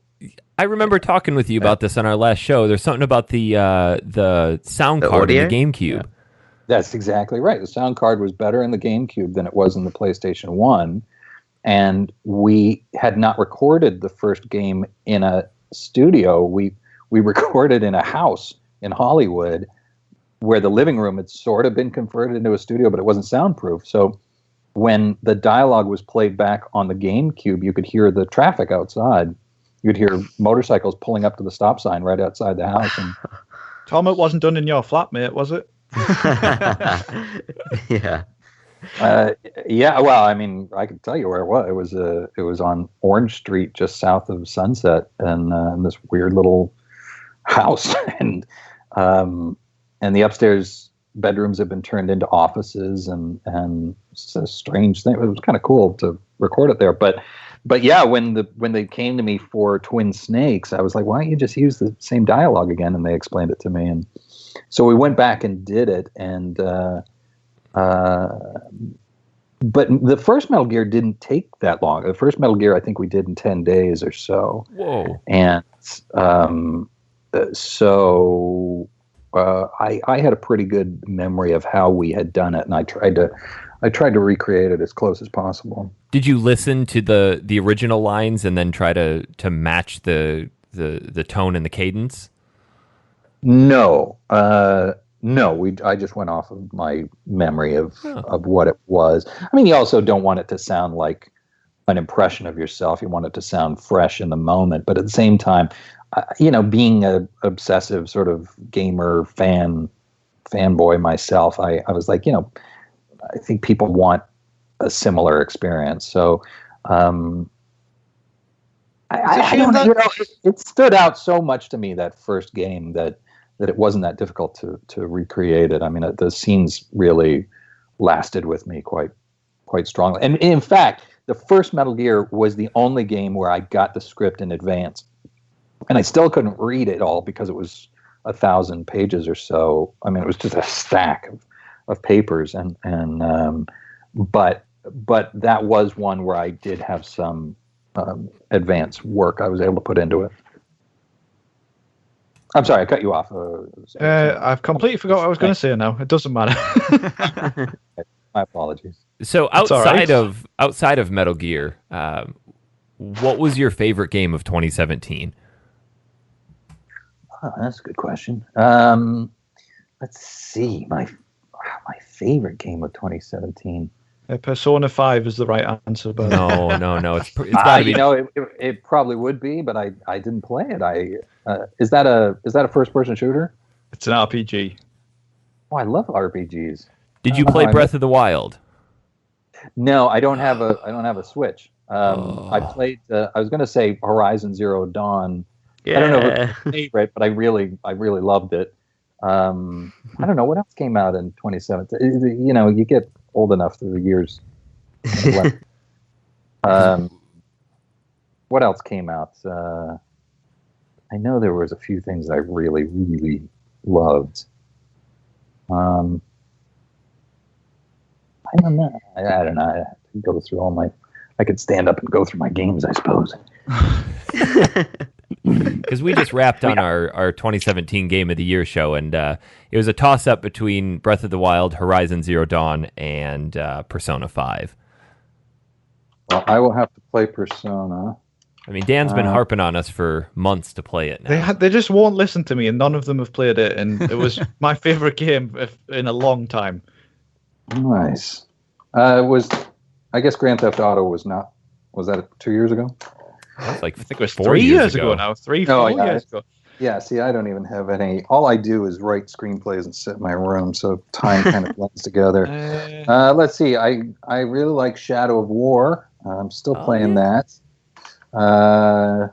I remember talking with you about this on our last show. There's something about the sound card audio? in the GameCube. Yeah. That's exactly right. The sound card was better in the GameCube than it was in the PlayStation 1. And we had not recorded the first game in a studio. We recorded in a house in Hollywood where the living room had sort of been converted into a studio, but it wasn't soundproof. So when the dialogue was played back on the GameCube, you could hear the traffic outside. You'd hear motorcycles pulling up to the stop sign right outside the house. And Tom, it wasn't done in your flat, mate, was it? Yeah. Yeah. Well, I mean, I can tell you where it was. It was on Orange Street, just south of Sunset, and in this weird little house, and the upstairs bedrooms have been turned into offices, and it's a strange thing. It was kind of cool to record it there, but yeah, when they came to me for Twin Snakes, I was like, why don't you just use the same dialogue again? And they explained it to me, and so we went back and did it, and but the first Metal Gear didn't take that long. The first Metal Gear I think we did in 10 days or so. Whoa. And so I had a pretty good memory of how we had done it, and I tried to recreate it as close as possible. Did you listen to the original lines and then try to match the tone and the cadence? No. I just went off of my memory of what it was. I mean, you also don't want it to sound like an impression of yourself. You want it to sound fresh in the moment, but at the same time, being a obsessive sort of gamer fanboy myself, I was like, I think people want a similar experience. So I don't know. It stood out so much to me, that first game, that it wasn't that difficult to recreate it. I mean, the scenes really lasted with me quite strongly. And in fact, the first Metal Gear was the only game where I got the script in advance, and I still couldn't read it all because it was 1,000 pages or so. I mean, it was just a stack of papers, but that was one where I did have some advanced work I was able to put into it. I'm sorry, I cut you off. I've completely forgot what I was going to say now. It doesn't matter. My apologies. So outside of Metal Gear, what was your favorite game of 2017? Oh, that's a good question. Let's see. My favorite game of 2017. Persona 5 is the right answer, but no. It's got to be. It probably would be, but I didn't play it. Is that a first-person shooter? It's an RPG. Oh, I love RPGs. Did you play Breath of the Wild? No, I don't have a Switch. I played. I was going to say Horizon Zero Dawn. Yeah. I don't know if it's my favorite, but I really loved it. I don't know what else came out in 2017. You get old enough through the years. What else came out? I know there was a few things that I really, really loved. I don't know. I don't know. I have to go through I could stand up and go through my games, I suppose. Because we just wrapped on our 2017 Game of the Year show, and it was a toss-up between Breath of the Wild, Horizon Zero Dawn, and Persona 5. Well, I will have to play Persona. I mean, Dan's been harping on us for months to play it now. They just won't listen to me, and none of them have played it, and it was my favorite game in a long time. Nice. I guess Grand Theft Auto was not. Was that 2 years ago? That's like I think it was 4 years ago now. 4 years ago. Yeah, see, I don't even have any. All I do is write screenplays and sit in my room, so time kind of blends together. Let's see. I really like Shadow of War. I'm still playing that. I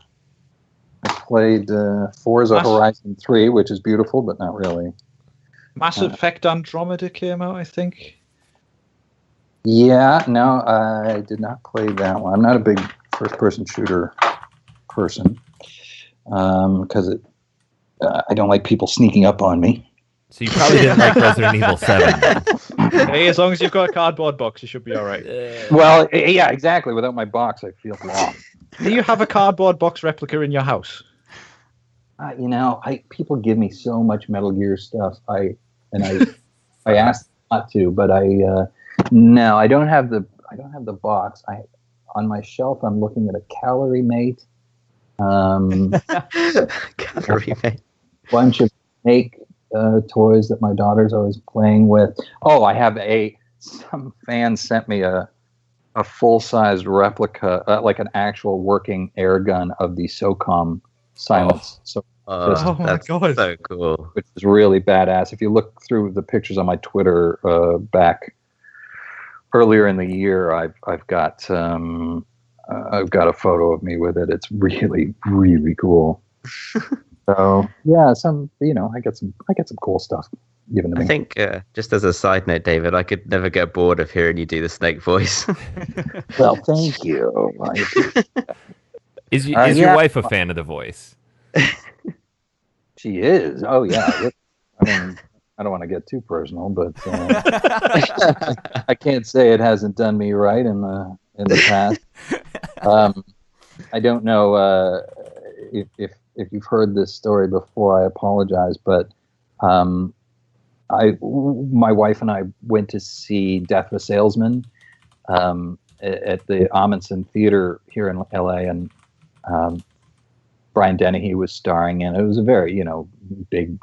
played Forza Horizon 3, which is beautiful, but not really. Mass Effect Andromeda came out, I think. Yeah, no, I did not play that one. I'm not a big first-person shooter person because I don't like people sneaking up on me. So you probably didn't like Resident Evil 7. Hey, as long as you've got a cardboard box, you should be all right. Well, yeah, exactly. Without my box, I feel lost. Do you have a cardboard box replica in your house? People give me so much Metal Gear stuff. I asked not to, but no, I don't have the box. On my shelf, I'm looking at a Calorie Mate. Calorie Mate. Bunch of Snake toys that my daughter's always playing with. Oh, I have some fan sent me a full-sized replica, like an actual working air gun of the SOCOM silence. My God, so cool! Which is really badass. If you look through the pictures on my Twitter back earlier in the year, I've got a photo of me with it. It's really, really cool. So yeah, I get some cool stuff given to me. I think just as a side note, David, I could never get bored of hearing you do the Snake voice. Well, thank you. Is your wife a fan of the voice? She is. Oh yeah. I mean, I don't want to get too personal, but I can't say it hasn't done me right in the past. I don't know if you've heard this story before. I apologize, but my wife and I went to see Death of a Salesman at the Amundsen Theater here in LA, and Brian Dennehy was starring in it. It was a very big,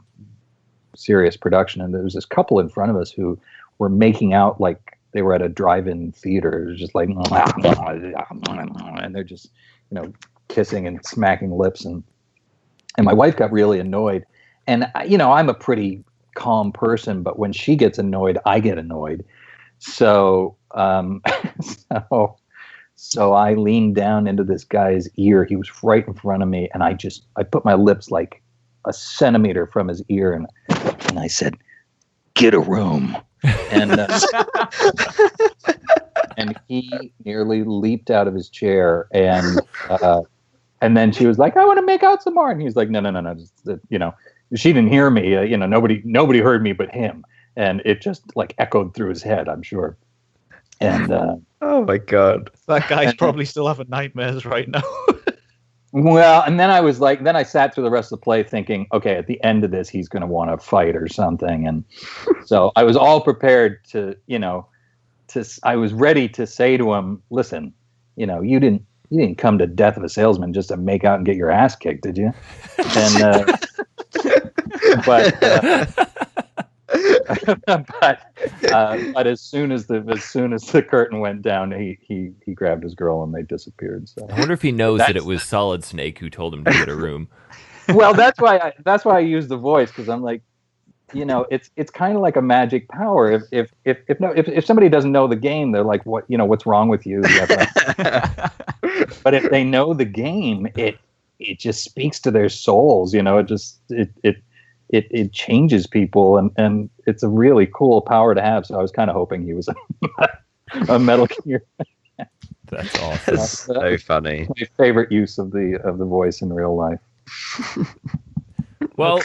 serious production, and there was this couple in front of us who were making out like they were at a drive-in theater. It was just like, and they're just kissing and smacking lips, and And my wife got really annoyed. And, I'm a pretty calm person, but when she gets annoyed, I get annoyed. So, so I leaned down into this guy's ear. He was right in front of me. And I put my lips like a centimeter from his ear. And I said, "Get a room." And, and he nearly leaped out of his chair. And then she was like, "I want to make out some more." And he's like, no. Just, she didn't hear me. Nobody heard me but him. And it just like echoed through his head, I'm sure. And oh my God, that guy's probably still having nightmares right now. Well, and then I sat through the rest of the play thinking, okay, at the end of this, he's going to want to fight or something. And so I was all prepared I was ready to say to him, "Listen, you didn't come to Death of a Salesman just to make out and get your ass kicked, did you?" And but as soon as the curtain went down, he grabbed his girl and they disappeared. So I wonder if he knows that it was Solid Snake who told him to get a room. Well, that's why I use the voice, because I'm like, it's kind of like a magic power. If somebody doesn't know the game, they're like, what's wrong with you? But if they know the game, it just speaks to their souls. It changes people, and it's a really cool power to have. So I was kind of hoping he was a Metal Gear. That's awesome. That's so funny. My favorite use of the voice in real life. Well,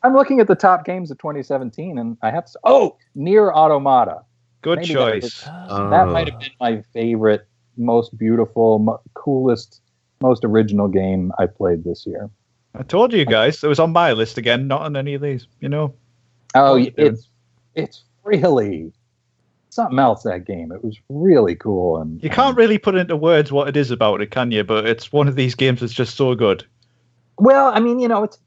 I'm looking at the top games of 2017, and I have to. Nier Automata. Good Maybe choice. That might have been my favorite, most beautiful, coolest, most original game I played this year. I told you guys, it was on my list again, not on any of these. Oh, it's really something else, that game. It was really cool, and you can't really put into words what it is about it, can you? But it's one of these games that's just so good. Well, I mean,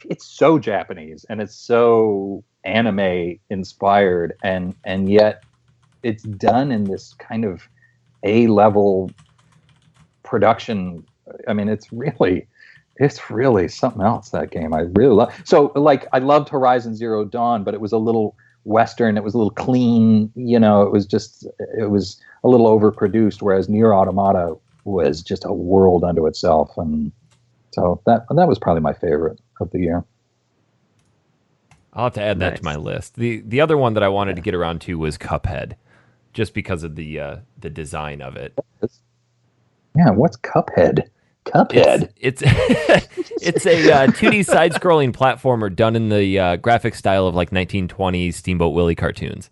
it's so Japanese and it's so anime inspired, and yet it's done in this kind of A-level production. I mean, it's really something else, that game. I really love. So, like, I loved Horizon Zero Dawn, but it was a little Western. It was a little clean. It was a little overproduced. Whereas Nier Automata was just a world unto itself, and so that was probably my favorite of the year. I'll have to add that to my list. The other one that I wanted to get around to was Cuphead, just because of the design of it. Yeah, what's Cuphead? Cuphead. It's it's a 2D side-scrolling platformer done in the graphic style of like 1920s Steamboat Willie cartoons.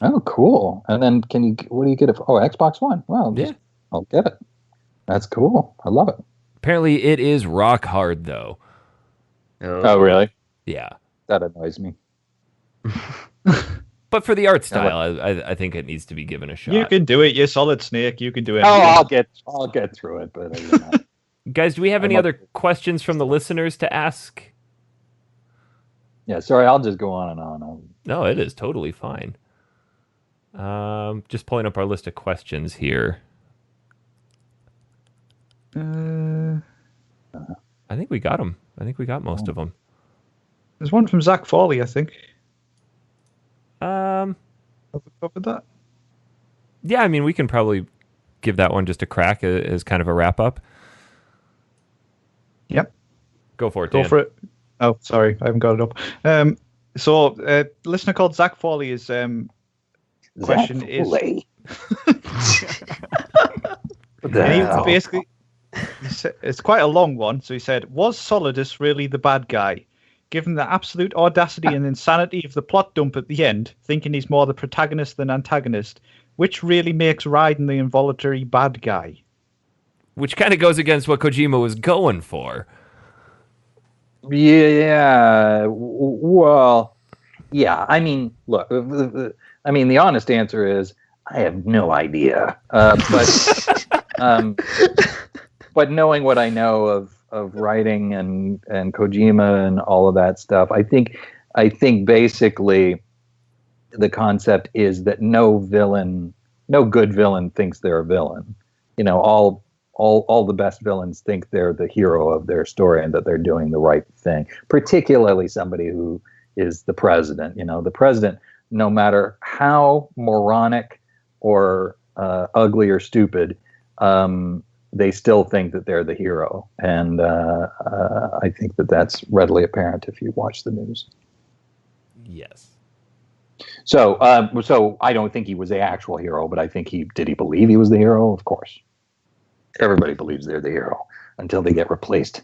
Oh, cool! And then what do you get? Xbox One. Well, I'll get it. That's cool. I love it. Apparently, it is rock hard though. Oh, really? Yeah. That annoys me. But for the art style, I think it needs to be given a shot. You can do it. You're Solid Snake. You can do it. Oh, I'll get through it. But guys, do we have any other questions from the listeners to ask? Yeah, sorry, I'll just go on and on. No, it is totally fine. Just pulling up our list of questions here. I think we got them. I think we got most of them. There's one from Zach Farley, I think. Have we covered that? Yeah, I mean, we can probably give that one just a crack as kind of a wrap up. Yep. Go for it, Dan. Go for it. Oh, sorry, I haven't got it up. So, a listener called Zach Farley is question is. Basically, it's quite a long one. So he said, "Was Solidus really the bad guy? Given the absolute audacity and insanity of the plot dump at the end, thinking he's more the protagonist than antagonist, which really makes Ryden the involuntary bad guy?" Which kind of goes against what Kojima was going for. Yeah. Well, yeah. I mean, look. I mean, the honest answer is I have no idea. But knowing what I know of writing and Kojima and all of that stuff, I think basically the concept is that no good villain thinks they're a villain. All all the best villains think they're the hero of their story and that they're doing the right thing. Particularly somebody who is the president. The president, no matter how moronic or ugly or stupid, they still think that they're the hero. And I think that that's readily apparent if you watch the news. Yes. So I don't think he was the actual hero, but I think did he believe he was the hero? Of course. Everybody believes they're the hero until they get replaced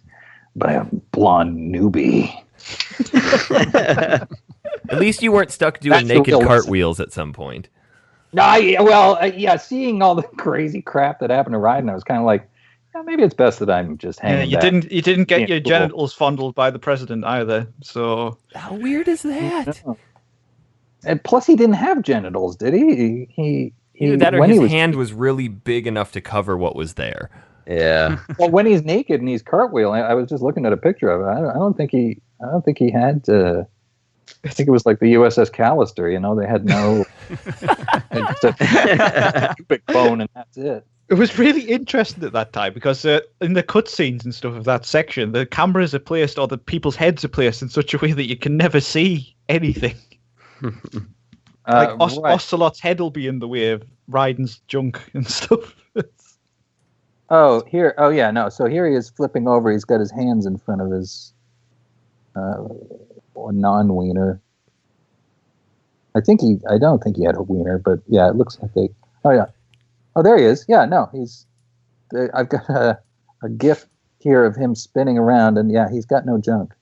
by a blonde newbie. At least you weren't stuck doing naked cartwheels at some point. No, seeing all the crazy crap that happened to Ryden, I was kind of like, maybe it's best that I'm just hanging back. You didn't get your genitals fondled by the president either. So how weird is that? No. And plus, he didn't have genitals, did he? Either that or his hand was really big enough to cover what was there. Yeah. Well, when he's naked and he's cartwheeling, I was just looking at a picture of it. I don't think he had to. I think it was like the USS Callister. They had no big bone, and that's it. it was really interesting at that time because in the cutscenes and stuff of that section, the cameras are placed or the people's heads are placed in such a way that you can never see anything. Ocelot's head will be in the way of Ryden's junk and stuff. So here he is flipping over. He's got his hands in front of his non-wiener. I don't think he had a wiener, but yeah, it looks like they. Oh yeah, oh there he is. Yeah, no, I've got a GIF here of him spinning around, and yeah, he's got no junk.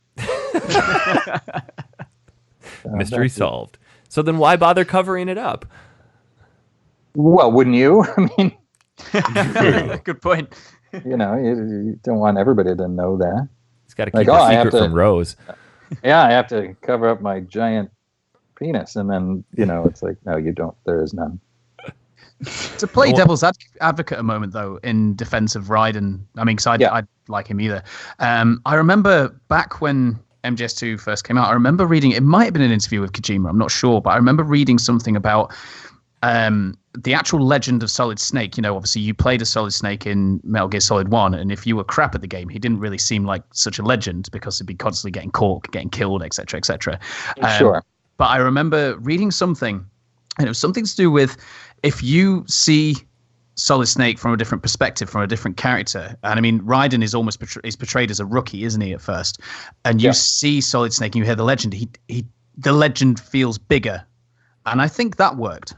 Mystery solved. So then why bother covering it up? Well, wouldn't you? I mean, good point. You don't want everybody to know that. He's got to keep a secret from Rose. Yeah, I have to cover up my giant penis, and then it's like, no, you don't. There is none. To play devil's advocate a moment, though, in defense of Ryden, I mean, because I like him either. I remember back when MGS2 first came out, I remember reading, it might have been an interview with Kojima, I'm not sure, but I remember reading something about the actual legend of Solid Snake. Obviously you played as Solid Snake in Metal Gear Solid 1, and if you were crap at the game, he didn't really seem like such a legend because he'd be constantly getting caught, getting killed, etc., etc. Sure. But I remember reading something, and it was something to do with if you see Solid Snake from a different perspective, from a different character. And I mean, Ryden is almost is portrayed as a rookie, isn't he, at first? And you see Solid Snake and you hear the legend. The legend feels bigger. And I think that worked.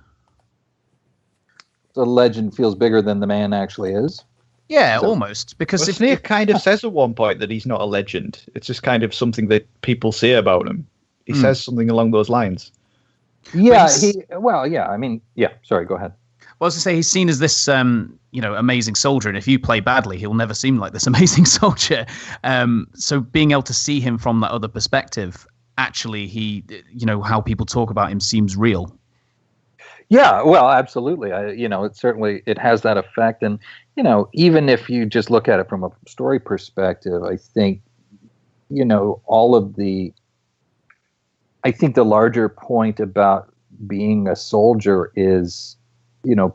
The legend feels bigger than the man actually is? Yeah, almost. Because Snake kind of says at one point that he's not a legend. It's just kind of something that people say about him. He says something along those lines. Yeah, sorry, go ahead. Well, I was to say, he's seen as this, amazing soldier, and if you play badly, he'll never seem like this amazing soldier. So being able to see him from that other perspective, actually, how people talk about him seems real. Yeah, well, absolutely. It has that effect, and even if you just look at it from a story perspective, I think, I think the larger point about being a soldier is,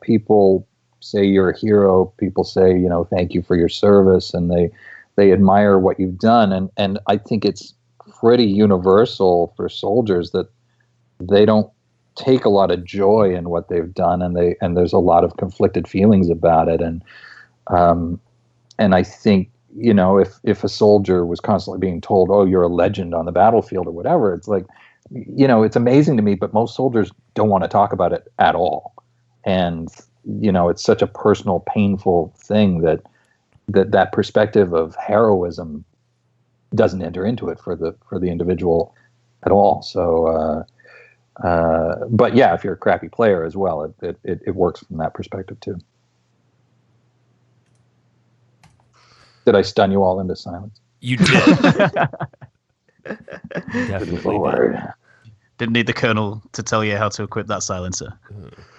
people say you're a hero. People say, thank you for your service, and they admire what you've done. And I think it's pretty universal for soldiers that they don't take a lot of joy in what they've done, and there's a lot of conflicted feelings about it. And I think, if a soldier was constantly being told, oh, you're a legend on the battlefield or whatever, it's like, it's amazing to me, but most soldiers don't want to talk about it at all. And, it's such a personal, painful thing that perspective of heroism doesn't enter into it for the individual at all. So, but yeah, if you're a crappy player as well, it works from that perspective too. Did I stun you all into silence? You did. Lord. Didn't need the colonel to tell you how to equip that silencer.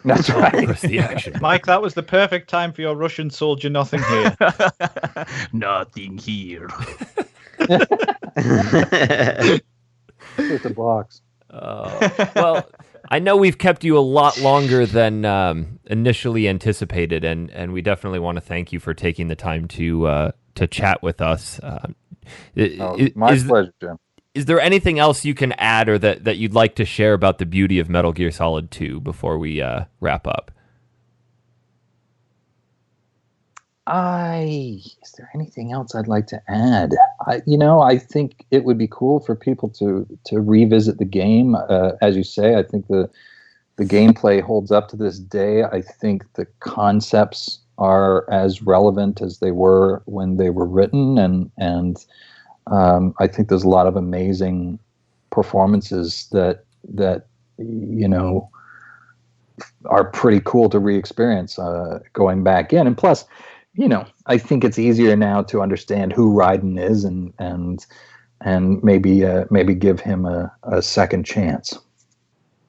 That's right. Press the action. Mike, that was the perfect time for your Russian soldier. Nothing here. Nothing here. It's a box. Well, I know we've kept you a lot longer than initially anticipated, and we definitely want to thank you for taking the time to chat with us. My pleasure, Jim. Is there anything else you can add or that you'd like to share about the beauty of Metal Gear Solid 2 before we wrap up? Is there anything else I'd like to add? I think it would be cool for people to revisit the game. As you say, I think the gameplay holds up to this day. I think the concepts are as relevant as they were when they were written, and I think there's a lot of amazing performances that are pretty cool to re-experience going back in. And plus, I think it's easier now to understand who Ryden is and maybe give him a second chance.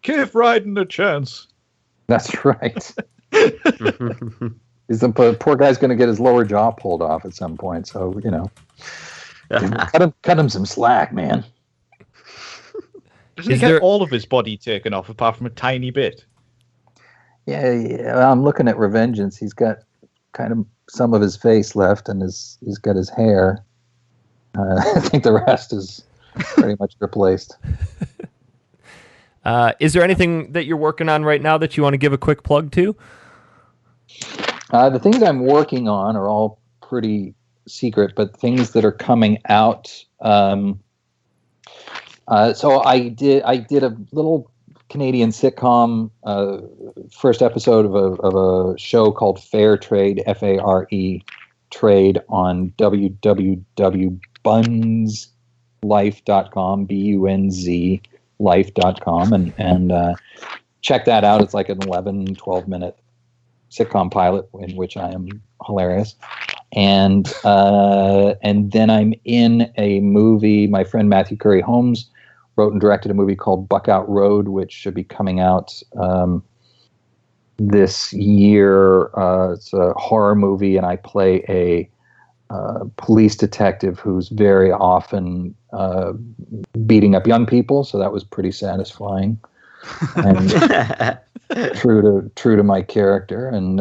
Give Ryden a chance. That's right. The poor guy's going to get his lower jaw pulled off at some point. So, cut him some slack, man. Doesn't he get all of his body taken off apart from a tiny bit? Yeah, I'm looking at Revengeance. He's got kind of some of his face left, and he's got his hair. I think the rest is pretty much replaced. Is there anything that you're working on right now that you want to give a quick plug to? The things I'm working on are all pretty secret, but things that are coming out. So I did a little Canadian sitcom, first episode of a show called Fair Trade, F-A-R-E, Trade, on www.bunzlife.com, B-U-N-Z life.com, and check that out. It's like an 12 minute sitcom pilot in which I am hilarious. And then I'm in a movie. My friend Matthew Curry Holmes wrote and directed a movie called Buckout Road, which should be coming out this year. It's a horror movie, and I play a police detective who's very often beating up young people. So that was pretty satisfying, and true to my character. And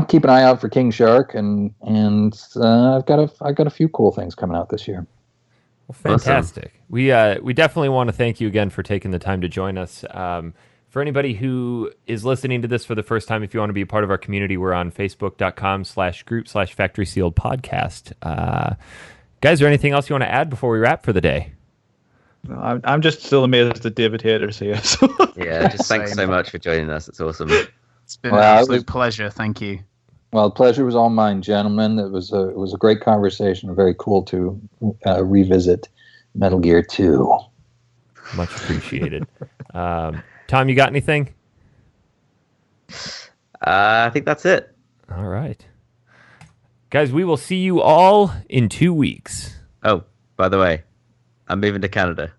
keep an eye out for King Shark, and I've got a few cool things coming out this year. Well, fantastic. Awesome. We definitely want to thank you again for taking the time to join us. For anybody who is listening to this for the first time, if you want to be a part of our community, we're on facebook.com/group/Factory Sealed Podcast. Guys, is there anything else you want to add before we wrap for the day? I'm just still amazed that David Hayter's here. So. Yeah, just thanks so much for joining us. It's awesome. It's been an absolute pleasure. Thank you. Well, the pleasure was all mine, gentlemen. It was a great conversation. Very cool to revisit Metal Gear 2. Much appreciated. Tom, you got anything? I think that's it. All right. Guys, we will see you all in 2 weeks. Oh, by the way, I'm moving to Canada.